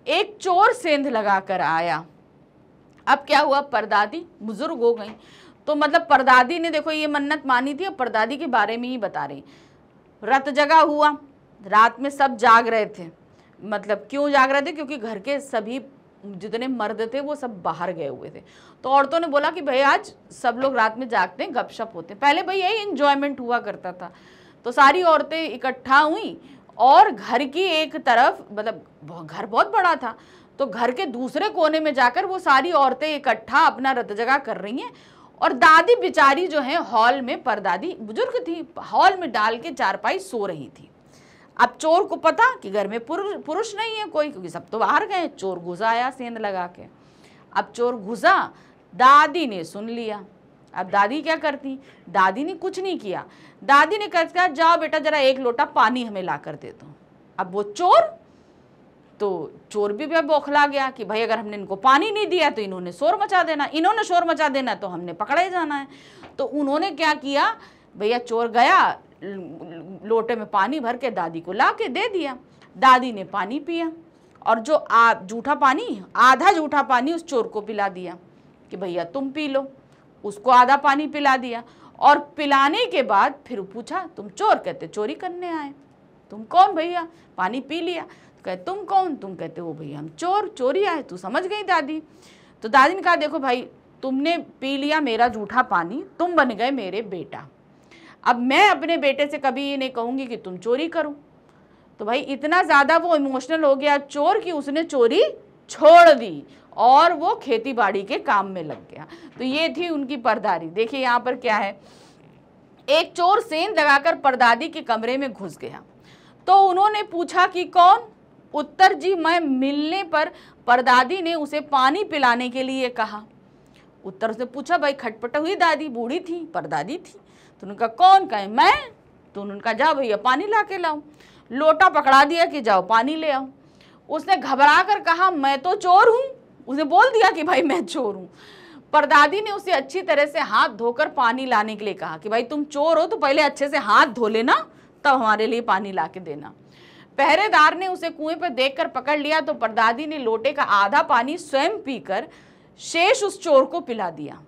एक चोर सेंध लगाकर आया। अब क्या हुआ, परदादी बुजुर्ग हो गई, तो मतलब परदादी ने देखो ये मन्नत मानी थी, और परदादी के बारे में ही बता रही। रत जगह हुआ, रात में सब जाग रहे थे। मतलब क्यों जाग रहे थे, क्योंकि घर के सभी जितने मर्द थे वो सब बाहर गए हुए थे। तो औरतों ने बोला कि भाई आज सब लोग रात में जागते हैं, गपशप होते हैं। पहले भाई यही एंजॉयमेंट हुआ करता था। तो सारी औरतें इकट्ठा हुई और घर की एक तरफ, मतलब घर बहुत बड़ा था, तो घर के दूसरे कोने में जाकर वो सारी औरतें इकट्ठा अपना रत जगह कर रही हैं। और दादी बेचारी जो है हॉल में, परदादी बुजुर्ग थी, हॉल में डाल के चारपाई सो रही थी। अब चोर को पता कि घर में पुरुष नहीं है कोई, क्योंकि सब तो बाहर गए। चोर घुस आया सेंध लगा के। अब चोर घुसा, दादी ने सुन लिया। अब दादी क्या करती, दादी ने कुछ नहीं किया, दादी ने कहा जाओ बेटा जरा एक लोटा पानी हमें ला कर दे दो। अब वो चोर भी बौखला गया कि भाई अगर हमने इनको पानी नहीं दिया तो इन्होंने शोर मचा देना, इन्होंने शोर मचा देना तो हमने पकड़ा ही जाना है। तो उन्होंने क्या किया, भैया चोर गया, लोटे में पानी भर के दादी को ला के दे दिया। दादी ने पानी पिया और जो जूठा पानी, आधा जूठा पानी उस चोर को पिला दिया कि भैया तुम पी लो। उसको आधा पानी पिला दिया और पिलाने के बाद फिर पूछा तुम चोर, कहते चोरी करने आए। तुम कौन भैया, पानी पी लिया, कहते तुम कौन, तुम कहते वो भैया हम चोर, चोरी आए। तू समझ गई दादी। तो दादी ने कहा देखो भाई तुमने पी लिया मेरा जूठा पानी, तुम बन गए मेरे बेटा, अब मैं अपने बेटे से कभी ये नहीं कहूंगी कि तुम चोरी करो। तो भाई इतना ज्यादा वो इमोशनल हो गया चोर कि उसने चोरी छोड़ दी और वो खेती बाड़ी के काम में लग गया। तो ये थी उनकी परदादी। देखिए यहाँ पर क्या है, एक चोर सेंध लगाकर परदादी के कमरे में घुस गया तो उन्होंने पूछा कि कौन, उत्तर जी मैं मिलने पर परदादी ने उसे पानी पिलाने के लिए कहा। उत्तर से पूछा, भाई खटपट हुई दादी, बूढ़ी थी, परदादी थी। तो उनका कौन, कहे मैं। तो उनका जाओ भैया पानी ला के लाओ। लोटा पकड़ा दिया कि जाओ पानी ले आओ। उसने घबरा कर कहा मैं तो चोर हूं, उसने बोल दिया कि भाई मैं चोर हूं। परदादी ने उसे अच्छी तरह से हाथ धोकर पानी लाने के लिए कहा कि भाई तुम चोर हो तो पहले अच्छे से हाथ धो लेना तब हमारे लिए पानी ला के देना। पहरेदार ने उसे कुएं पर देखकर पकड़ लिया तो परदादी ने लोटे का आधा पानी स्वयं पीकर शेष उस चोर को पिला दिया।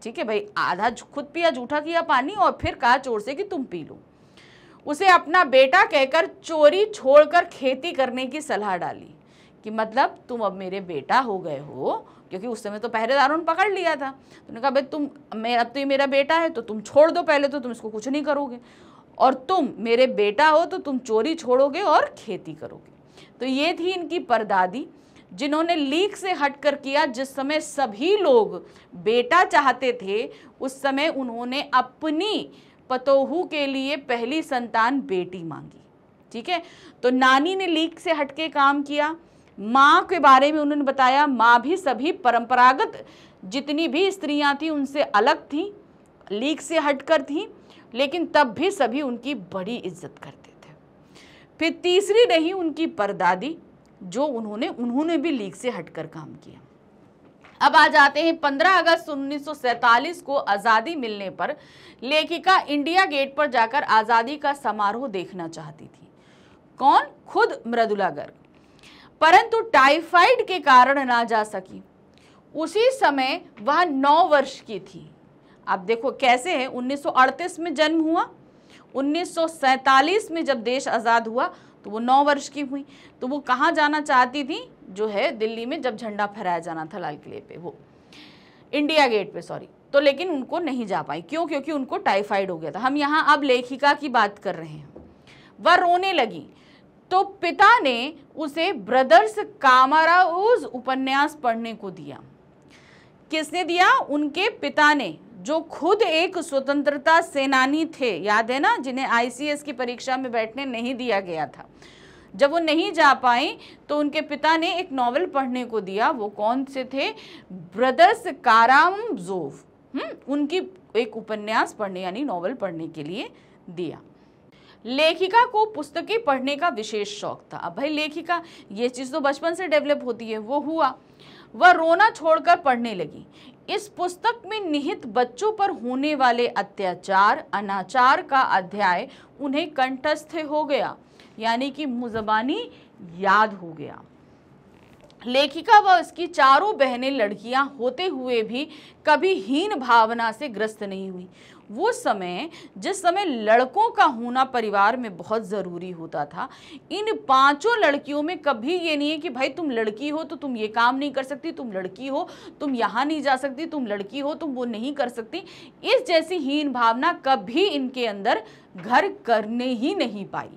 ठीक है भाई, आधा खुद पिया, जूठा किया पानी और फिर कहा चोर से कि तुम पी लो। उसे अपना बेटा कहकर चोरी छोड़कर खेती करने की सलाह डाली कि मतलब तुम अब मेरे बेटा हो गए हो, क्योंकि उस समय तो पहरेदारों ने पकड़ लिया था। तो उन्होंने कहा भाई अब तो ये मेरा बेटा है तो तुम छोड़ दो, पहले तो तुम इसको कुछ नहीं करोगे, और तुम मेरे बेटा हो तो तुम चोरी छोड़ोगे और खेती करोगे। तो ये थी इनकी परदादी जिन्होंने लीक से हटकर किया। जिस समय सभी लोग बेटा चाहते थे उस समय उन्होंने अपनी पतोहू के लिए पहली संतान बेटी मांगी। ठीक है, तो नानी ने लीक से हटके काम किया। माँ के बारे में उन्होंने बताया, माँ भी सभी परंपरागत जितनी भी स्त्रियां थी उनसे अलग थी, लीक से हटकर थी, लेकिन तब भी सभी उनकी बड़ी इज्जत करते थे। फिर तीसरी रही उनकी परदादी जो उन्होंने भी लीक से हटकर काम किया। अब आ जाते हैं 15 अगस्त 1947 को आज़ादी मिलने पर लेखिका इंडिया गेट पर जाकर आज़ादी का समारोह देखना चाहती थी। कौन, खुद मृदुला गर्ग, परंतु टाइफाइड के कारण ना जा सकी। उसी समय वह 9 वर्ष की थी। अब देखो कैसे है, 1938 में जन्म हुआ, 1947 में जब देश आज़ाद हुआ तो वो 9 वर्ष की हुई। तो वो कहाँ जाना चाहती थी, जो है दिल्ली में जब झंडा फहराया जाना था लाल किले पे, वो इंडिया गेट पे, सॉरी। तो लेकिन उनको नहीं जा पाई, क्यों, क्योंकि उनको टाइफाइड हो गया था। हम यहाँ अब लेखिका की बात कर रहे हैं। वह रोने लगी तो पिता ने उसे ब्रदर्स कामाराउज उपन्यास पढ़ने को दिया। किसने दिया, उनके पिता ने, जो खुद एक स्वतंत्रता सेनानी थे, याद है ना, जिन्हें आईसीएस की परीक्षा में बैठने नहीं दिया गया था। जब वो नहीं जा पाए तो उनके पिता ने एक नॉवेल पढ़ने को दिया। वो कौन से थे, ब्रदर्स कारामजोव, उनकी एक उपन्यास पढ़ने यानी नॉवेल पढ़ने के लिए दिया। लेखिका को पुस्तकें पढ़ने का विशेष शौक था। अब भाई लेखिका, ये चीज़ तो बचपन से डेवलप होती है, वो हुआ। वह रोना छोड़कर पढ़ने लगी। इस पुस्तक में निहित बच्चों पर होने वाले अत्याचार, अनाचार का अध्याय उन्हें कंठस्थ हो गया, यानी कि मुज़बानी याद हो गया। लेखिका व उसकी चारों बहनें लड़कियां होते हुए भी कभी हीन भावना से ग्रस्त नहीं हुई। वो समय, जिस समय लड़कों का होना परिवार में बहुत ज़रूरी होता था, इन 5 लड़कियों में कभी ये नहीं है कि भाई तुम लड़की हो तो तुम ये काम नहीं कर सकती, तुम लड़की हो तुम यहाँ नहीं जा सकती, तुम लड़की हो तुम वो नहीं कर सकती। इस जैसी हीन भावना कभी इनके अंदर घर करने ही नहीं पाई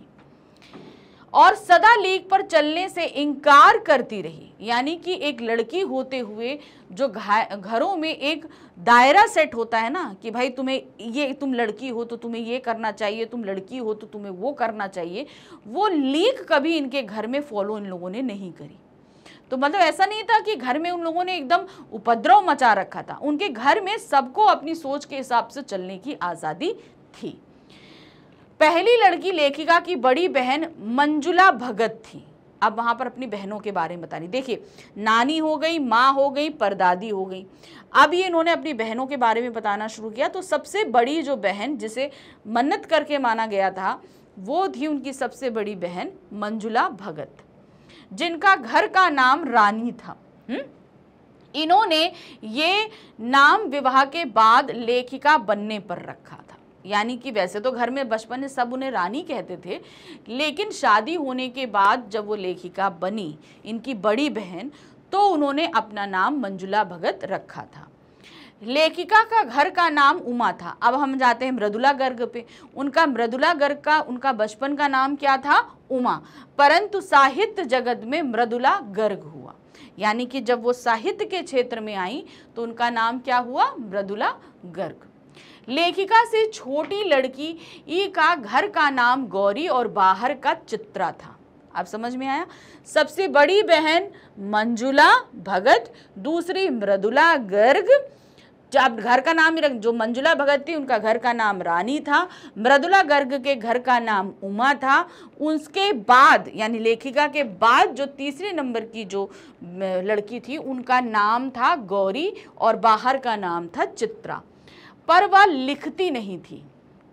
और सदा लीक पर चलने से इनकार करती रही। यानी कि एक लड़की होते हुए जो घरों में एक दायरा सेट होता है ना कि भाई तुम्हें ये, तुम लड़की हो तो तुम्हें ये करना चाहिए, तुम लड़की हो तो तुम्हें वो करना चाहिए, वो लीक कभी इनके घर में फॉलो इन लोगों ने नहीं करी। तो मतलब ऐसा नहीं था कि घर में उन लोगों ने एकदम उपद्रव मचा रखा था, उनके घर में सबको अपनी सोच के हिसाब से चलने की आज़ादी थी। पहली लड़की लेखिका की बड़ी बहन मंजुला भगत थी। अब वहां पर अपनी बहनों के बारे में बतानी, देखिए नानी हो गई, माँ हो गई, परदादी हो गई। अब ये इन्होंने अपनी बहनों के बारे में बताना शुरू किया। तो सबसे बड़ी जो बहन जिसे मन्नत करके माना गया था वो थी उनकी सबसे बड़ी बहन मंजुला भगत, जिनका घर का नाम रानी था। इन्होंने ये नाम विवाह के बाद लेखिका बनने पर रखा था। यानी कि वैसे तो घर में बचपन में सब उन्हें रानी कहते थे, लेकिन शादी होने के बाद जब वो लेखिका बनी इनकी बड़ी बहन, तो उन्होंने अपना नाम मंजुला भगत रखा था। लेखिका का घर का नाम उमा था। अब हम जाते हैं मृदुला गर्ग पे। उनका मृदुला गर्ग का उनका बचपन का नाम क्या था? उमा, परंतु साहित्य जगत में मृदुला गर्ग हुआ। यानी कि जब वो साहित्य के क्षेत्र में आई तो उनका नाम क्या हुआ? मृदुला गर्ग। लेखिका से छोटी लड़की ई का घर का नाम गौरी और बाहर का चित्रा था। अब समझ में आया? सबसे बड़ी बहन मंजुला भगत, दूसरी मृदुला गर्ग। जब घर का नाम ही रख, जो मंजुला भगत थी उनका घर का नाम रानी था, मृदुला गर्ग के घर का नाम उमा था। उसके बाद यानी लेखिका के बाद जो तीसरे नंबर की जो लड़की थी उनका नाम था गौरी और बाहर का नाम था चित्रा, पर वह लिखती नहीं थी।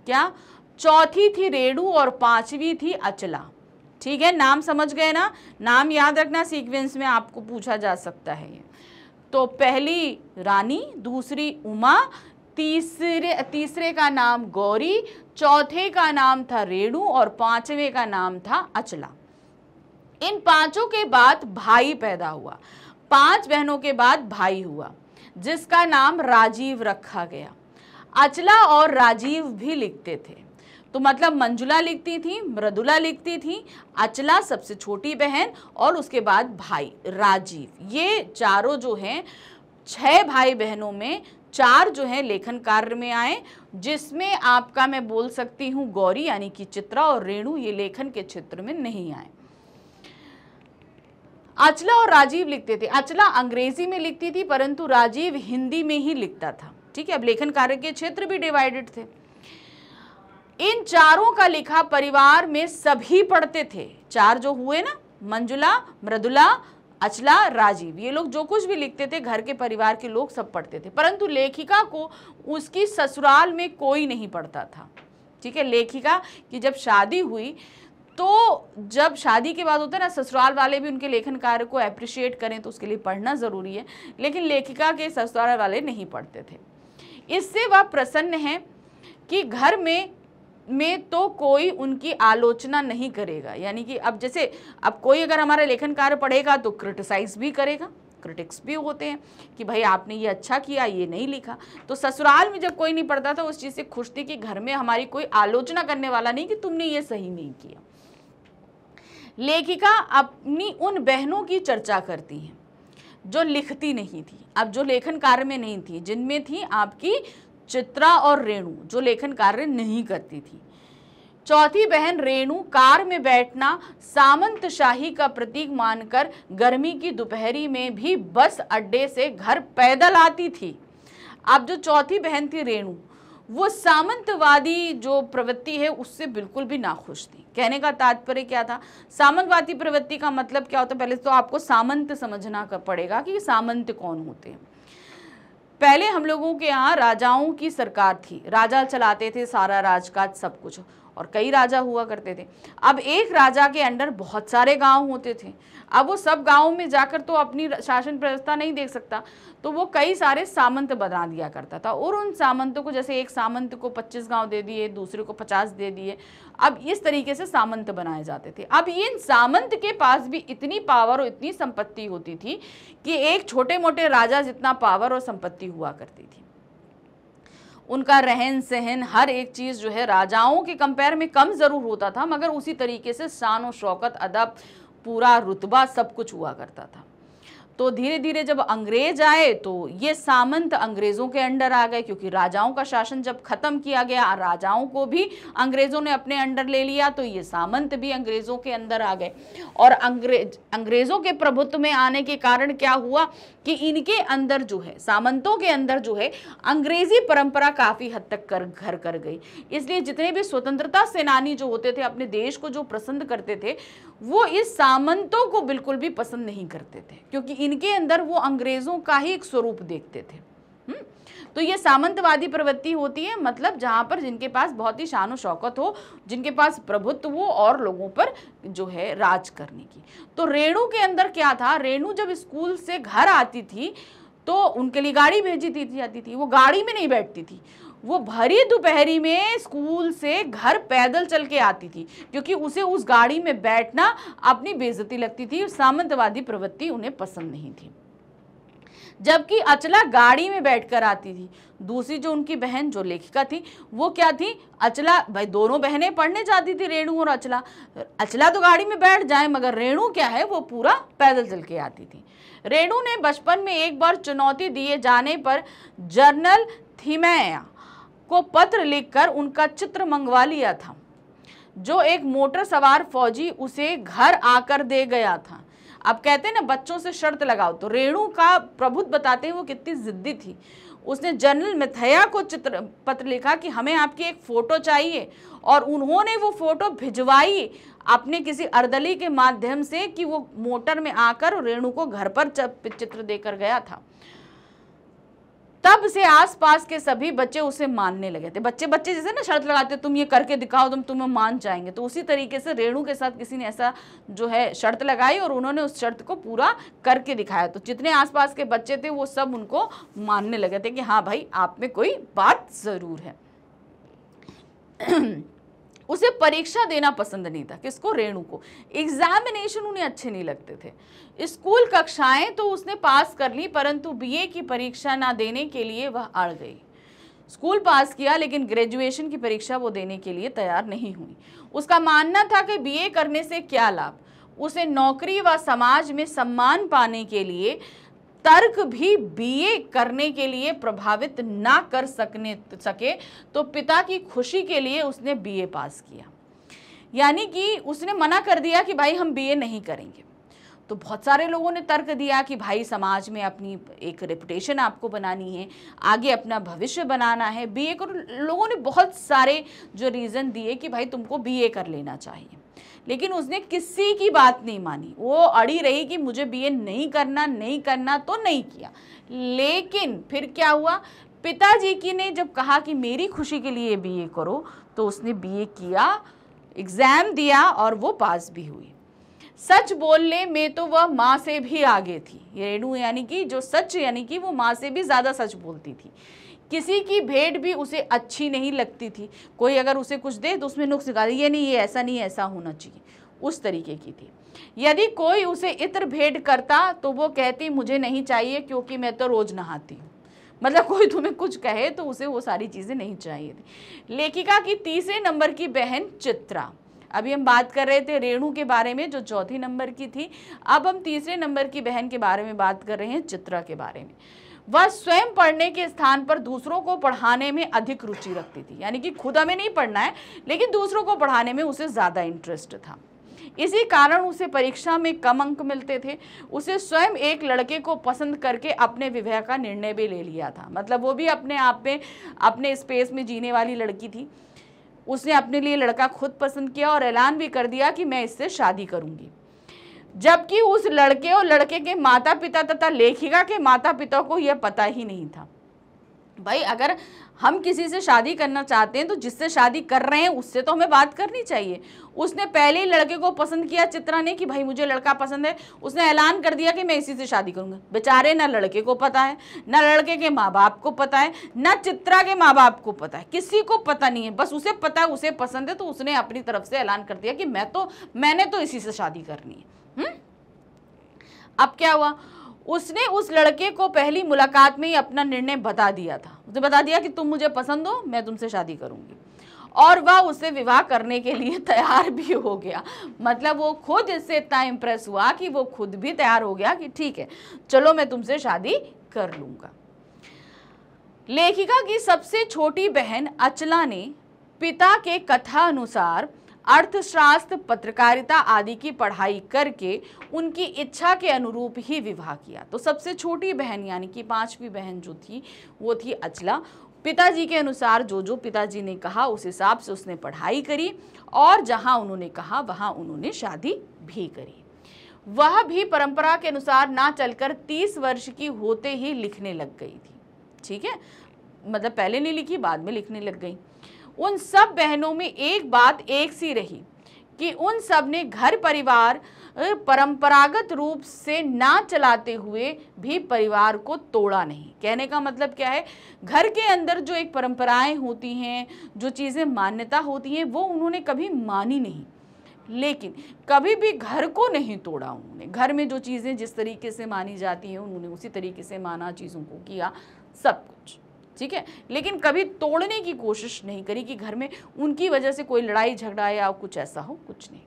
क्या? चौथी थी रेणु और पांचवी थी अचला। ठीक है, नाम समझ गए ना? नाम याद रखना, सीक्वेंस में आपको पूछा जा सकता है ये। तो पहली रानी, दूसरी उमा, तीसरे का नाम गौरी, चौथे का नाम था रेणु और पांचवे का नाम था अचला। इन पांचों के बाद भाई पैदा हुआ। 5 बहनों के बाद भाई हुआ जिसका नाम राजीव रखा गया। अचला और राजीव भी लिखते थे। तो मतलब मंजुला लिखती थी, मृदुला लिखती थी, अचला सबसे छोटी बहन और उसके बाद भाई राजीव। ये चारों जो हैं 6 भाई बहनों में 4 जो हैं लेखन कार्य में आए, जिसमें आपका मैं बोल सकती हूँ गौरी यानी कि चित्रा और रेणु ये लेखन के क्षेत्र में नहीं आए। अचला और राजीव लिखते थे। अचला अंग्रेजी में लिखती थी परंतु राजीव हिंदी में ही लिखता था। ठीक है, अब लेखन कार्य के क्षेत्र भी डिवाइडेड थे। इन चारों का लिखा परिवार में सभी पढ़ते थे। 4 जो हुए ना, मंजुला, मृदुला, अचला, राजीव, ये लोग जो कुछ भी लिखते थे घर के परिवार के लोग सब पढ़ते थे, परंतु लेखिका को उसकी ससुराल में कोई नहीं पढ़ता था। ठीक है, लेखिका की जब शादी हुई तो जब शादी के बाद होता है ना, ससुराल वाले भी उनके लेखन कार्य को अप्रिशिएट करें तो उसके लिए पढ़ना ज़रूरी है, लेकिन लेखिका के ससुराल वाले नहीं पढ़ते थे। इससे वह प्रसन्न है कि घर में तो कोई उनकी आलोचना नहीं करेगा। यानी कि अब जैसे अब कोई अगर हमारा लेखन कार्य पढ़ेगा तो क्रिटिसाइज भी करेगा, क्रिटिक्स भी होते हैं कि भाई आपने ये अच्छा किया, ये नहीं लिखा। तो ससुराल में जब कोई नहीं पढ़ता था उस चीज़ से खुश थी कि घर में हमारी कोई आलोचना करने वाला नहीं कि तुमने ये सही नहीं किया। लेखिका अपनी उन बहनों की चर्चा करती हैं जो लिखती नहीं थी, अब जो लेखन कार्य में नहीं थी, जिनमें थी आपकी चित्रा और रेणु जो लेखन कार्य नहीं करती थी। चौथी बहन रेणु कार में बैठना सामंतशाही का प्रतीक मानकर गर्मी की दोपहरी में भी बस अड्डे से घर पैदल आती थी। अब जो चौथी बहन थी रेणु, वो सामंतवादी जो प्रवृत्ति है उससे बिल्कुल भी नाखुश थी। कहने का तात्पर्य क्या था? सामंतवादी प्रवृत्ति का मतलब क्या होता है? पहले तो आपको सामंत समझना पड़ेगा कि सामंत कौन होते हैं। पहले हम लोगों के यहाँ राजाओं की सरकार थी, राजा चलाते थे सारा राजकाज सब कुछ, और कई राजा हुआ करते थे। अब एक राजा के अंडर बहुत सारे गांव होते थे। अब वो सब गांवों में जाकर तो अपनी शासन व्यवस्था नहीं देख सकता, तो वो कई सारे सामंत बना दिया करता था, और उन सामंतों को जैसे एक सामंत को 25 गांव दे दिए, दूसरे को 50 दे दिए। अब इस तरीके से सामंत बनाए जाते थे। अब इन सामंत के पास भी इतनी पावर और इतनी संपत्ति होती थी कि एक छोटे मोटे राजा जितना पावर और संपत्ति हुआ करती थी। उनका रहन सहन हर एक चीज़ जो है राजाओं के कंपेयर में कम ज़रूर होता था, मगर उसी तरीके से शान और शौकत, अदब, पूरा रुतबा सब कुछ हुआ करता था। तो धीरे धीरे जब अंग्रेज आए तो ये सामंत अंग्रेजों के अंडर आ गए, क्योंकि राजाओं का शासन जब खत्म किया गया, राजाओं को भी अंग्रेजों ने अपने अंडर ले लिया, तो ये सामंत भी अंग्रेजों के अंदर आ गए। और अंग्रेजों के प्रभुत्व में आने के कारण क्या हुआ कि इनके अंदर जो है, सामंतों के अंदर जो है, अंग्रेजी परंपरा काफी हद तक घर कर गई। इसलिए जितने भी स्वतंत्रता सेनानी जो होते थे, अपने देश को जो पसंद करते थे, वो इस सामंतों को बिल्कुल भी पसंद नहीं करते थे, क्योंकि इनके अंदर वो अंग्रेजों का ही एक स्वरूप देखते थे। तो ये सामंतवादी प्रवृत्ति होती है, मतलब जहां पर जिनके पास बहुत ही शान और शौकत हो, जिनके पास प्रभुत्व हो और लोगों पर जो है राज करने की। तो रेणु के अंदर क्या था, रेणु जब स्कूल से घर आती थी तो उनके लिए गाड़ी भेजी जाती थी। वो गाड़ी में नहीं बैठती थी, वो भरी दोपहरी में स्कूल से घर पैदल चल के आती थी, क्योंकि उसे उस गाड़ी में बैठना अपनी बेइज्जती लगती थी। सामंतवादी प्रवृत्ति उन्हें पसंद नहीं थी। जबकि अचला गाड़ी में बैठकर आती थी। दूसरी जो उनकी बहन जो लेखिका थी, वो क्या थी, अचला, भाई दोनों बहनें पढ़ने जाती थी, रेणु और अचला। अचला तो गाड़ी में बैठ जाए, मगर रेणु क्या है, वो पूरा पैदल चल के आती थी। रेणु ने बचपन में एक बार चुनौती दिए जाने पर जनरल थिमैया को पत्र लिखकर उनका चित्र मंगवा लिया था, जो एक मोटर सवार फौजी उसे घर आकर दे गया था। अब कहते हैं ना, बच्चों से शर्त लगाओ, तो रेणु का प्रभुत्व बताते हैं वो कितनी जिद्दी थी। उसने जनरल मिथैया को पत्र लिखा कि हमें आपकी एक फोटो चाहिए, और उन्होंने वो फोटो भिजवाई अपने किसी अर्दली के माध्यम से कि वो मोटर में आकर रेणु को घर पर चित्र देकर गया था। तब से आसपास के सभी बच्चे उसे मानने लगे थे। बच्चे जैसे ना शर्त लगाते, तुम ये करके दिखाओ, तुम्हें मान जाएंगे, तो उसी तरीके से रेणु के साथ किसी ने ऐसा जो है शर्त लगाई, और उन्होंने उस शर्त को पूरा करके दिखाया। तो जितने आसपास के बच्चे थे वो सब उनको मानने लगे थे कि हाँ भाई, आप में कोई बात जरूर है। उसे परीक्षा देना पसंद नहीं था, किसको, रेणु को। एग्जामिनेशन उन्हें अच्छे नहीं लगते थे। स्कूल कक्षाएं तो उसने पास कर ली, परंतु बीए की परीक्षा ना देने के लिए वह अड़ गई। स्कूल पास किया, लेकिन ग्रेजुएशन की परीक्षा वो देने के लिए तैयार नहीं हुई। उसका मानना था कि बीए करने से क्या लाभ, उसे नौकरी व समाज में सम्मान पाने के लिए तर्क भी बीए करने के लिए प्रभावित ना कर सके, तो पिता की खुशी के लिए उसने बीए पास किया। यानी कि उसने मना कर दिया कि भाई हम बीए नहीं करेंगे। तो बहुत सारे लोगों ने तर्क दिया कि भाई समाज में अपनी एक रेपुटेशन आपको बनानी है, आगे अपना भविष्य बनाना है, बीए करो। लोगों ने बहुत सारे जो रीज़न दिए कि भाई तुमको बीए कर लेना चाहिए, लेकिन उसने किसी की बात नहीं मानी। वो अड़ी रही कि मुझे बीए नहीं करना, तो नहीं किया। लेकिन फिर क्या हुआ, पिताजी की ने जब कहा कि मेरी खुशी के लिए बीए करो, तो उसने बीए किया, एग्ज़ाम दिया और वो पास भी हुई। सच बोलने में तो वह माँ से भी आगे थी। रेणु यानी कि जो सच, यानी कि वो माँ से भी ज़्यादा सच बोलती थी। किसी की भेंट भी उसे अच्छी नहीं लगती थी। कोई अगर उसे कुछ दे तो उसमें नुक्स निकाले, ये नहीं, ये ऐसा नहीं, ऐसा होना चाहिए, उस तरीके की थी। यदि कोई उसे इत्र भेंट करता तो वो कहती मुझे नहीं चाहिए, क्योंकि मैं तो रोज नहाती हूँ। मतलब कोई तुम्हें कुछ कहे तो उसे वो सारी चीज़ें नहीं चाहिए थी। लेखिका की तीसरे नंबर की बहन चित्रा, अभी हम बात कर रहे थे रेणु के बारे में जो चौथी नंबर की थी, अब हम तीसरे नंबर की बहन के बारे में बात कर रहे हैं, चित्रा के बारे में। वह स्वयं पढ़ने के स्थान पर दूसरों को पढ़ाने में अधिक रुचि रखती थी। यानी कि खुद हमें नहीं पढ़ना है, लेकिन दूसरों को पढ़ाने में उसे ज़्यादा इंटरेस्ट था। इसी कारण उसे परीक्षा में कम अंक मिलते थे। उसे स्वयं एक लड़के को पसंद करके अपने विवाह का निर्णय भी ले लिया था। मतलब वो भी अपने आप में, अपने स्पेस में जीने वाली लड़की थी। उसने अपने लिए लड़का खुद पसंद किया और ऐलान भी कर दिया कि मैं इससे शादी करूंगी। जबकि उस लड़के और लड़के के माता पिता तथा लेखिका के माता पिता को यह पता ही नहीं था। भाई अगर हम किसी से शादी करना चाहते हैं तो जिससे शादी कर रहे हैं उससे तो हमें बात करनी चाहिए। उसने पहले ही लड़के को पसंद किया, चित्रा ने, कि भाई मुझे लड़का पसंद है। उसने ऐलान कर दिया कि मैं इसी से शादी करूंगा। बेचारे ना लड़के को पता है, ना लड़के के माँ बाप को पता है, ना चित्रा के माँ बाप को पता है, किसी को पता नहीं है। बस उसे पता है, उसे पसंद है, तो उसने अपनी तरफ से ऐलान कर दिया कि मैंने तो इसी से शादी करनी है। अब क्या हुआ, उसने उस लड़के को पहली मुलाकात में ही अपना निर्णय बता दिया था। उसने बता दिया कि तुम मुझे पसंद हो, मैं तुमसे शादी करूंगी। और वह उससे विवाह करने के लिए तैयार भी हो गया। मतलब वो खुद इससे इतना इम्प्रेस हुआ कि वो खुद भी तैयार हो गया कि ठीक है चलो मैं तुमसे शादी कर लूंगा। लेखिका की सबसे छोटी बहन अचला ने पिता के कथा अनुसार अर्थशास्त्र, पत्रकारिता आदि की पढ़ाई करके उनकी इच्छा के अनुरूप ही विवाह किया। तो सबसे छोटी बहन यानी कि 5वीं बहन जो थी वो थी अचला। पिताजी के अनुसार जो पिताजी ने कहा उस हिसाब से उसने पढ़ाई करी और जहां उन्होंने कहा वहां उन्होंने शादी भी करी। वह भी परंपरा के अनुसार ना चलकर 30 वर्ष की होते ही लिखने लग गई थी। ठीक है, मतलब पहले नहीं लिखी, बाद में लिखने लग गई। उन सब बहनों में एक बात एक सी रही कि उन सब ने घर परिवार परंपरागत रूप से ना चलाते हुए भी परिवार को तोड़ा नहीं। कहने का मतलब क्या है, घर के अंदर जो एक परंपराएं होती हैं, जो चीज़ें मान्यता होती हैं, वो उन्होंने कभी मानी नहीं, लेकिन कभी भी घर को नहीं तोड़ा उन्होंने। घर में जो चीज़ें जिस तरीके से मानी जाती हैं उन्होंने उसी तरीके से माना, चीज़ों को किया, सब कुछ ठीक है, लेकिन कभी तोड़ने की कोशिश नहीं करी कि घर में उनकी वजह से कोई लड़ाई झगड़ा या कुछ ऐसा हो, कुछ नहीं।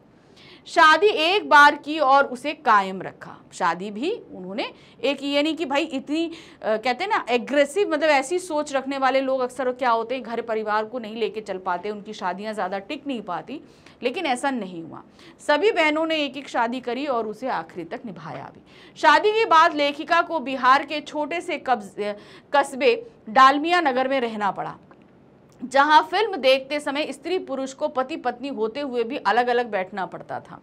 शादी एक बार की और उसे कायम रखा। शादी भी उन्होंने एक, ये नहीं कि भाई इतनी कहते हैं ना एग्रेसिव, मतलब ऐसी सोच रखने वाले लोग अक्सर क्या होते हैं, घर परिवार को नहीं लेके चल पाते, उनकी शादियां ज़्यादा टिक नहीं पाती, लेकिन ऐसा नहीं हुआ। सभी बहनों ने एक एक शादी करी और उसे आखिरी तक निभाया भी। शादी के बाद लेखिका को बिहार के छोटे से कस्बे डालमिया नगर में रहना पड़ा, जहां फिल्म देखते समय स्त्री पुरुष को पति पत्नी होते हुए भी अलग अलग बैठना पड़ता था।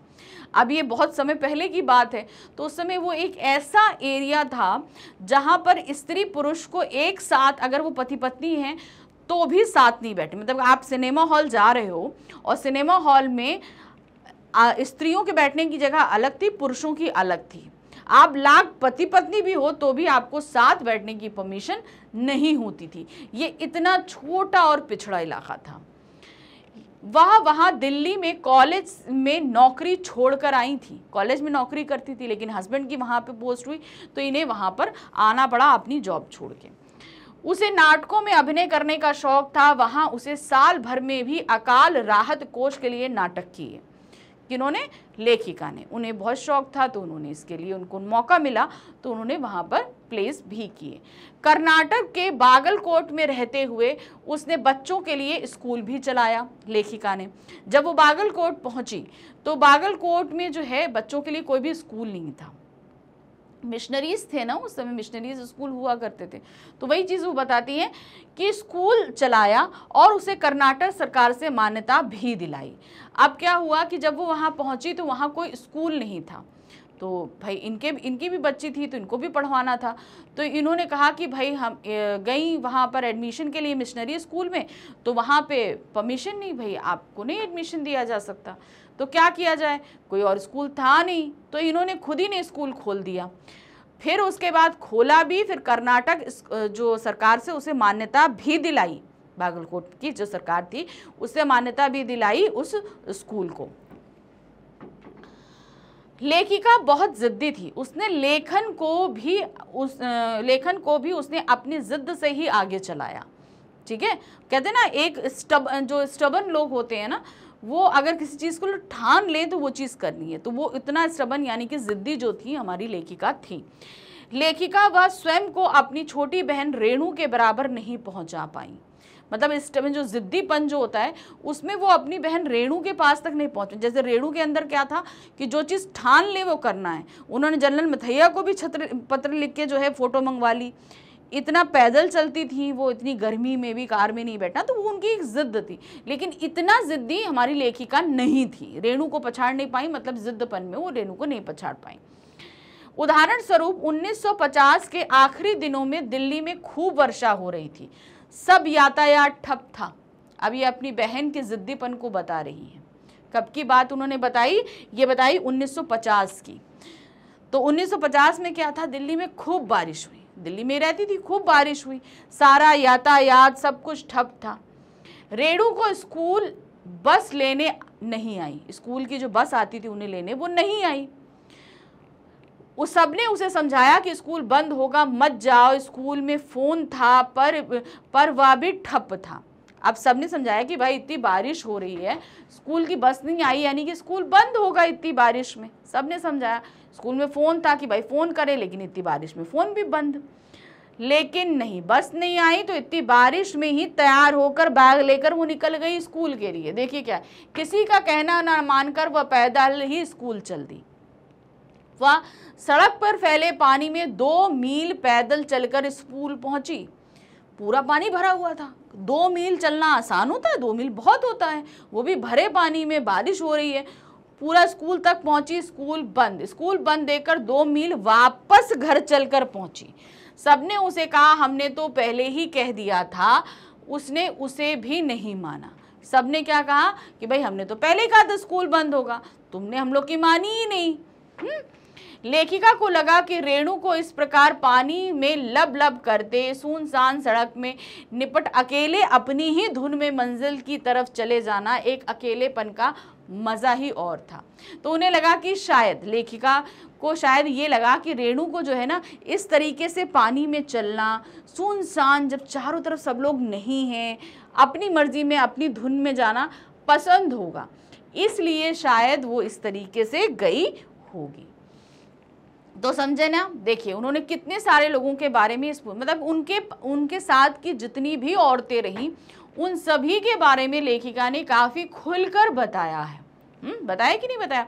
अब ये बहुत समय पहले की बात है, तो उस समय वो एक ऐसा एरिया था जहां पर स्त्री पुरुष को एक साथ, अगर वो पति पत्नी हैं तो भी साथ नहीं बैठे। मतलब आप सिनेमा हॉल जा रहे हो और सिनेमा हॉल में स्त्रियों के बैठने की जगह अलग थी, पुरुषों की अलग थी। आप लाख पति पत्नी भी हो तो भी आपको साथ बैठने की परमिशन नहीं होती थी। ये इतना छोटा और पिछड़ा इलाका था। वहाँ दिल्ली में कॉलेज में नौकरी छोड़कर आई थी। कॉलेज में नौकरी करती थी, लेकिन हस्बैंड की वहाँ पे पोस्ट हुई तो इन्हें वहाँ पर आना पड़ा अपनी जॉब छोड़ के। उसे नाटकों में अभिनय करने का शौक था। वहाँ उसे साल भर में भी अकाल राहत कोष के लिए नाटक किए। किन्होंने? लेखिका ने। उन्हें बहुत शौक था तो उन्होंने इसके लिए, उनको मौका मिला तो उन्होंने वहाँ पर प्लेस भी किए। कर्नाटक के बागलकोट में रहते हुए उसने बच्चों के लिए स्कूल भी चलाया लेखिका ने। जब वो बागलकोट पहुंची तो बागलकोट में जो है बच्चों के लिए कोई भी स्कूल नहीं था। मिशनरीज थे ना, उस समय मिशनरीज स्कूल हुआ करते थे। तो वही चीज़ वो बताती है कि स्कूल चलाया और उसे कर्नाटक सरकार से मान्यता भी दिलाई। अब क्या हुआ कि जब वो वहाँ पहुँची तो वहाँ कोई स्कूल नहीं था, तो भाई इनकी भी बच्ची थी तो इनको भी पढ़वाना था। तो इन्होंने कहा कि भाई हम गई वहाँ पर एडमिशन के लिए मिशनरी स्कूल में, तो वहाँ पे परमिशन नहीं, भाई आपको नहीं एडमिशन दिया जा सकता। तो क्या किया जाए, कोई और स्कूल था नहीं, तो इन्होंने खुद ही ने स्कूल खोल दिया। फिर उसके बाद खोला भी, फिर कर्नाटक जो सरकार से उसे मान्यता भी दिलाई, बागलकोट की जो सरकार थी उससे मान्यता भी दिलाई उस स्कूल को। लेखिका बहुत जिद्दी थी। उसने लेखन को भी उसने अपनी जिद से ही आगे चलाया। ठीक है, कहते हैं ना एक जो स्टबन लोग होते हैं ना, वो अगर किसी चीज़ को ठान ले तो वो चीज़ करनी है। तो वो इतना स्टबन यानी कि जिद्दी जो थी हमारी लेखिका थी। लेखिका वह स्वयं को अपनी छोटी बहन रेणु के बराबर नहीं पहुंचा पाई। मतलब इस टाइम जो जिद्दीपन जो होता है उसमें वो अपनी बहन रेणु के पास तक नहीं पहुंचे। जैसे रेणु के अंदर क्या था कि जो चीज़ ठान ले वो करना है। उन्होंने जनरल मथैया को भी पत्र लिख के जो है फ़ोटो मंगवा ली। इतना पैदल चलती थी वो, इतनी गर्मी में भी कार में नहीं बैठना, तो वो उनकी एक जिद्द थी। लेकिन इतना जिद्दी हमारी लेखिका नहीं थी, रेणु को पछाड़ नहीं पाई। मतलब जिद्दपन में वो रेणु को नहीं पछाड़ पाई। उदाहरण स्वरूप 1950 के आखिरी दिनों में दिल्ली में खूब वर्षा हो रही थी, सब यातायात ठप था। अब ये अपनी बहन के जिद्दीपन को बता रही है। कब की बात उन्होंने बताई? ये बताई 1950 की। तो 1950 में क्या था, दिल्ली में खूब बारिश हुई। दिल्ली में रहती थी, खूब बारिश हुई, सारा यातायात सब कुछ ठप था। रेणु को स्कूल बस लेने नहीं आई। स्कूल की जो बस आती थी उन्हें लेने, वो नहीं आई। उस सबने उसे समझाया कि स्कूल बंद होगा, मत जाओ। स्कूल में फ़ोन था पर वह भी ठप था। अब सबने समझाया कि भाई इतनी बारिश हो रही है, स्कूल की बस नहीं आई यानी कि स्कूल बंद होगा इतनी बारिश में। सबने समझाया। स्कूल में फ़ोन था कि भाई फ़ोन करें, लेकिन इतनी बारिश में फ़ोन भी बंद। लेकिन नहीं, बस नहीं आई तो इतनी बारिश में ही तैयार होकर बैग लेकर वो निकल गई स्कूल के लिए। देखिए क्या, किसी का कहना ना मानकर वह पैदल ही स्कूल चल दी। वह सड़क पर फैले पानी में 2 मील पैदल चलकर स्कूल पहुंची। पूरा पानी भरा हुआ था। 2 मील चलना आसान होता है? 2 मील बहुत होता है, वो भी भरे पानी में, बारिश हो रही है। पूरा स्कूल तक पहुंची, स्कूल बंद देखकर 2 मील वापस घर चलकर पहुंची। सबने उसे कहा हमने तो पहले ही कह दिया था। उसने उसे भी नहीं माना। सबने क्या कहा कि भाई हमने तो पहले ही कहा था स्कूल बंद होगा, तुमने हम लोग की मानी ही नहीं। लेखिका को लगा कि रेणु को इस प्रकार पानी में लब लब करते सुनसान सड़क में निपट अकेले अपनी ही धुन में मंजिल की तरफ चले जाना एक अकेलेपन का मजा ही और था। तो उन्हें लगा कि शायद लेखिका को शायद ये लगा कि रेणु को जो है ना, इस तरीके से पानी में चलना, सुनसान, जब चारों तरफ सब लोग नहीं हैं, अपनी मर्जी में अपनी धुन में जाना पसंद होगा, इसलिए शायद वो इस तरीके से गई होगी। तो समझे ना। देखिए उन्होंने कितने सारे लोगों के बारे में मतलब उनके साथ की जितनी भी औरतें रहीं उन सभी के बारे में लेखिका ने काफी खुलकर बताया है। बताया कि नहीं बताया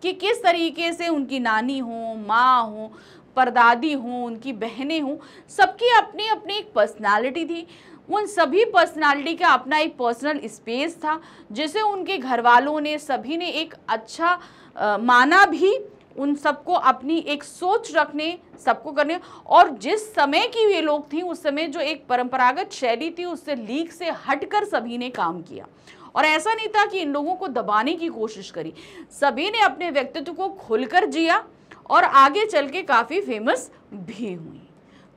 कि किस तरीके से उनकी नानी हो, माँ हो, परदादी हो, उनकी बहनें हो, सबकी अपनी अपनी एक पर्सनालिटी थी। उन सभी पर्सनालिटी का अपना एक पर्सनल स्पेस था जिसे उनके घर वालों ने सभी ने एक अच्छा माना भी। उन सबको अपनी एक सोच रखने, सबको करने, और जिस समय की ये लोग थी उस समय जो एक परंपरागत शैली थी उससे लीक से हटकर सभी ने काम किया। और ऐसा नहीं था कि इन लोगों को दबाने की कोशिश करी, सभी ने अपने व्यक्तित्व को खुलकर जिया और आगे चल के काफ़ी फेमस भी हुई।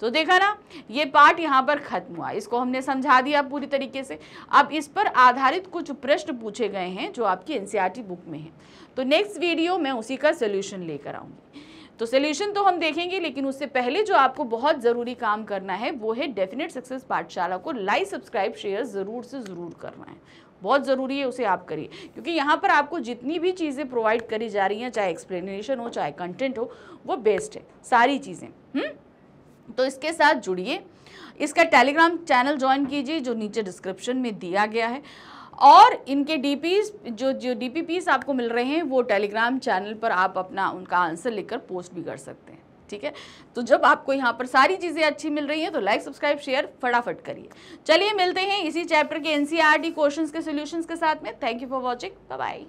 तो देखा ना, ये पार्ट यहाँ पर खत्म हुआ, इसको हमने समझा दिया पूरी तरीके से। अब इस पर आधारित कुछ प्रश्न पूछे गए हैं जो आपकी एनसीईआरटी बुक में है। तो नेक्स्ट वीडियो मैं उसी का सोल्यूशन लेकर आऊँगी। तो सोल्यूशन तो हम देखेंगे, लेकिन उससे पहले जो आपको बहुत ज़रूरी काम करना है वो है डेफिनेट सक्सेस पाठशाला को लाइक, सब्सक्राइब, शेयर ज़रूर से ज़रूर करना है। बहुत ज़रूरी है, उसे आप करिए, क्योंकि यहाँ पर आपको जितनी भी चीज़ें प्रोवाइड करी जा रही हैं, चाहे एक्सप्लेनेशन हो, चाहे कंटेंट हो, वो बेस्ट है सारी चीज़ें। तो इसके साथ जुड़िए, इसका टेलीग्राम चैनल ज्वाइन कीजिए जो नीचे डिस्क्रिप्शन में दिया गया है, और इनके डीपीज जो डीपीपीस आपको मिल रहे हैं वो टेलीग्राम चैनल पर आप अपना उनका आंसर लिखकर पोस्ट भी कर सकते हैं। ठीक है, तो जब आपको यहाँ पर सारी चीज़ें अच्छी मिल रही हैं तो लाइक, सब्सक्राइब, शेयर फटाफट करिए। चलिए मिलते हैं इसी चैप्टर के एनसीईआरटी क्वेश्चंस के सॉल्यूशंस के साथ में। Thank you for watching, bye bye.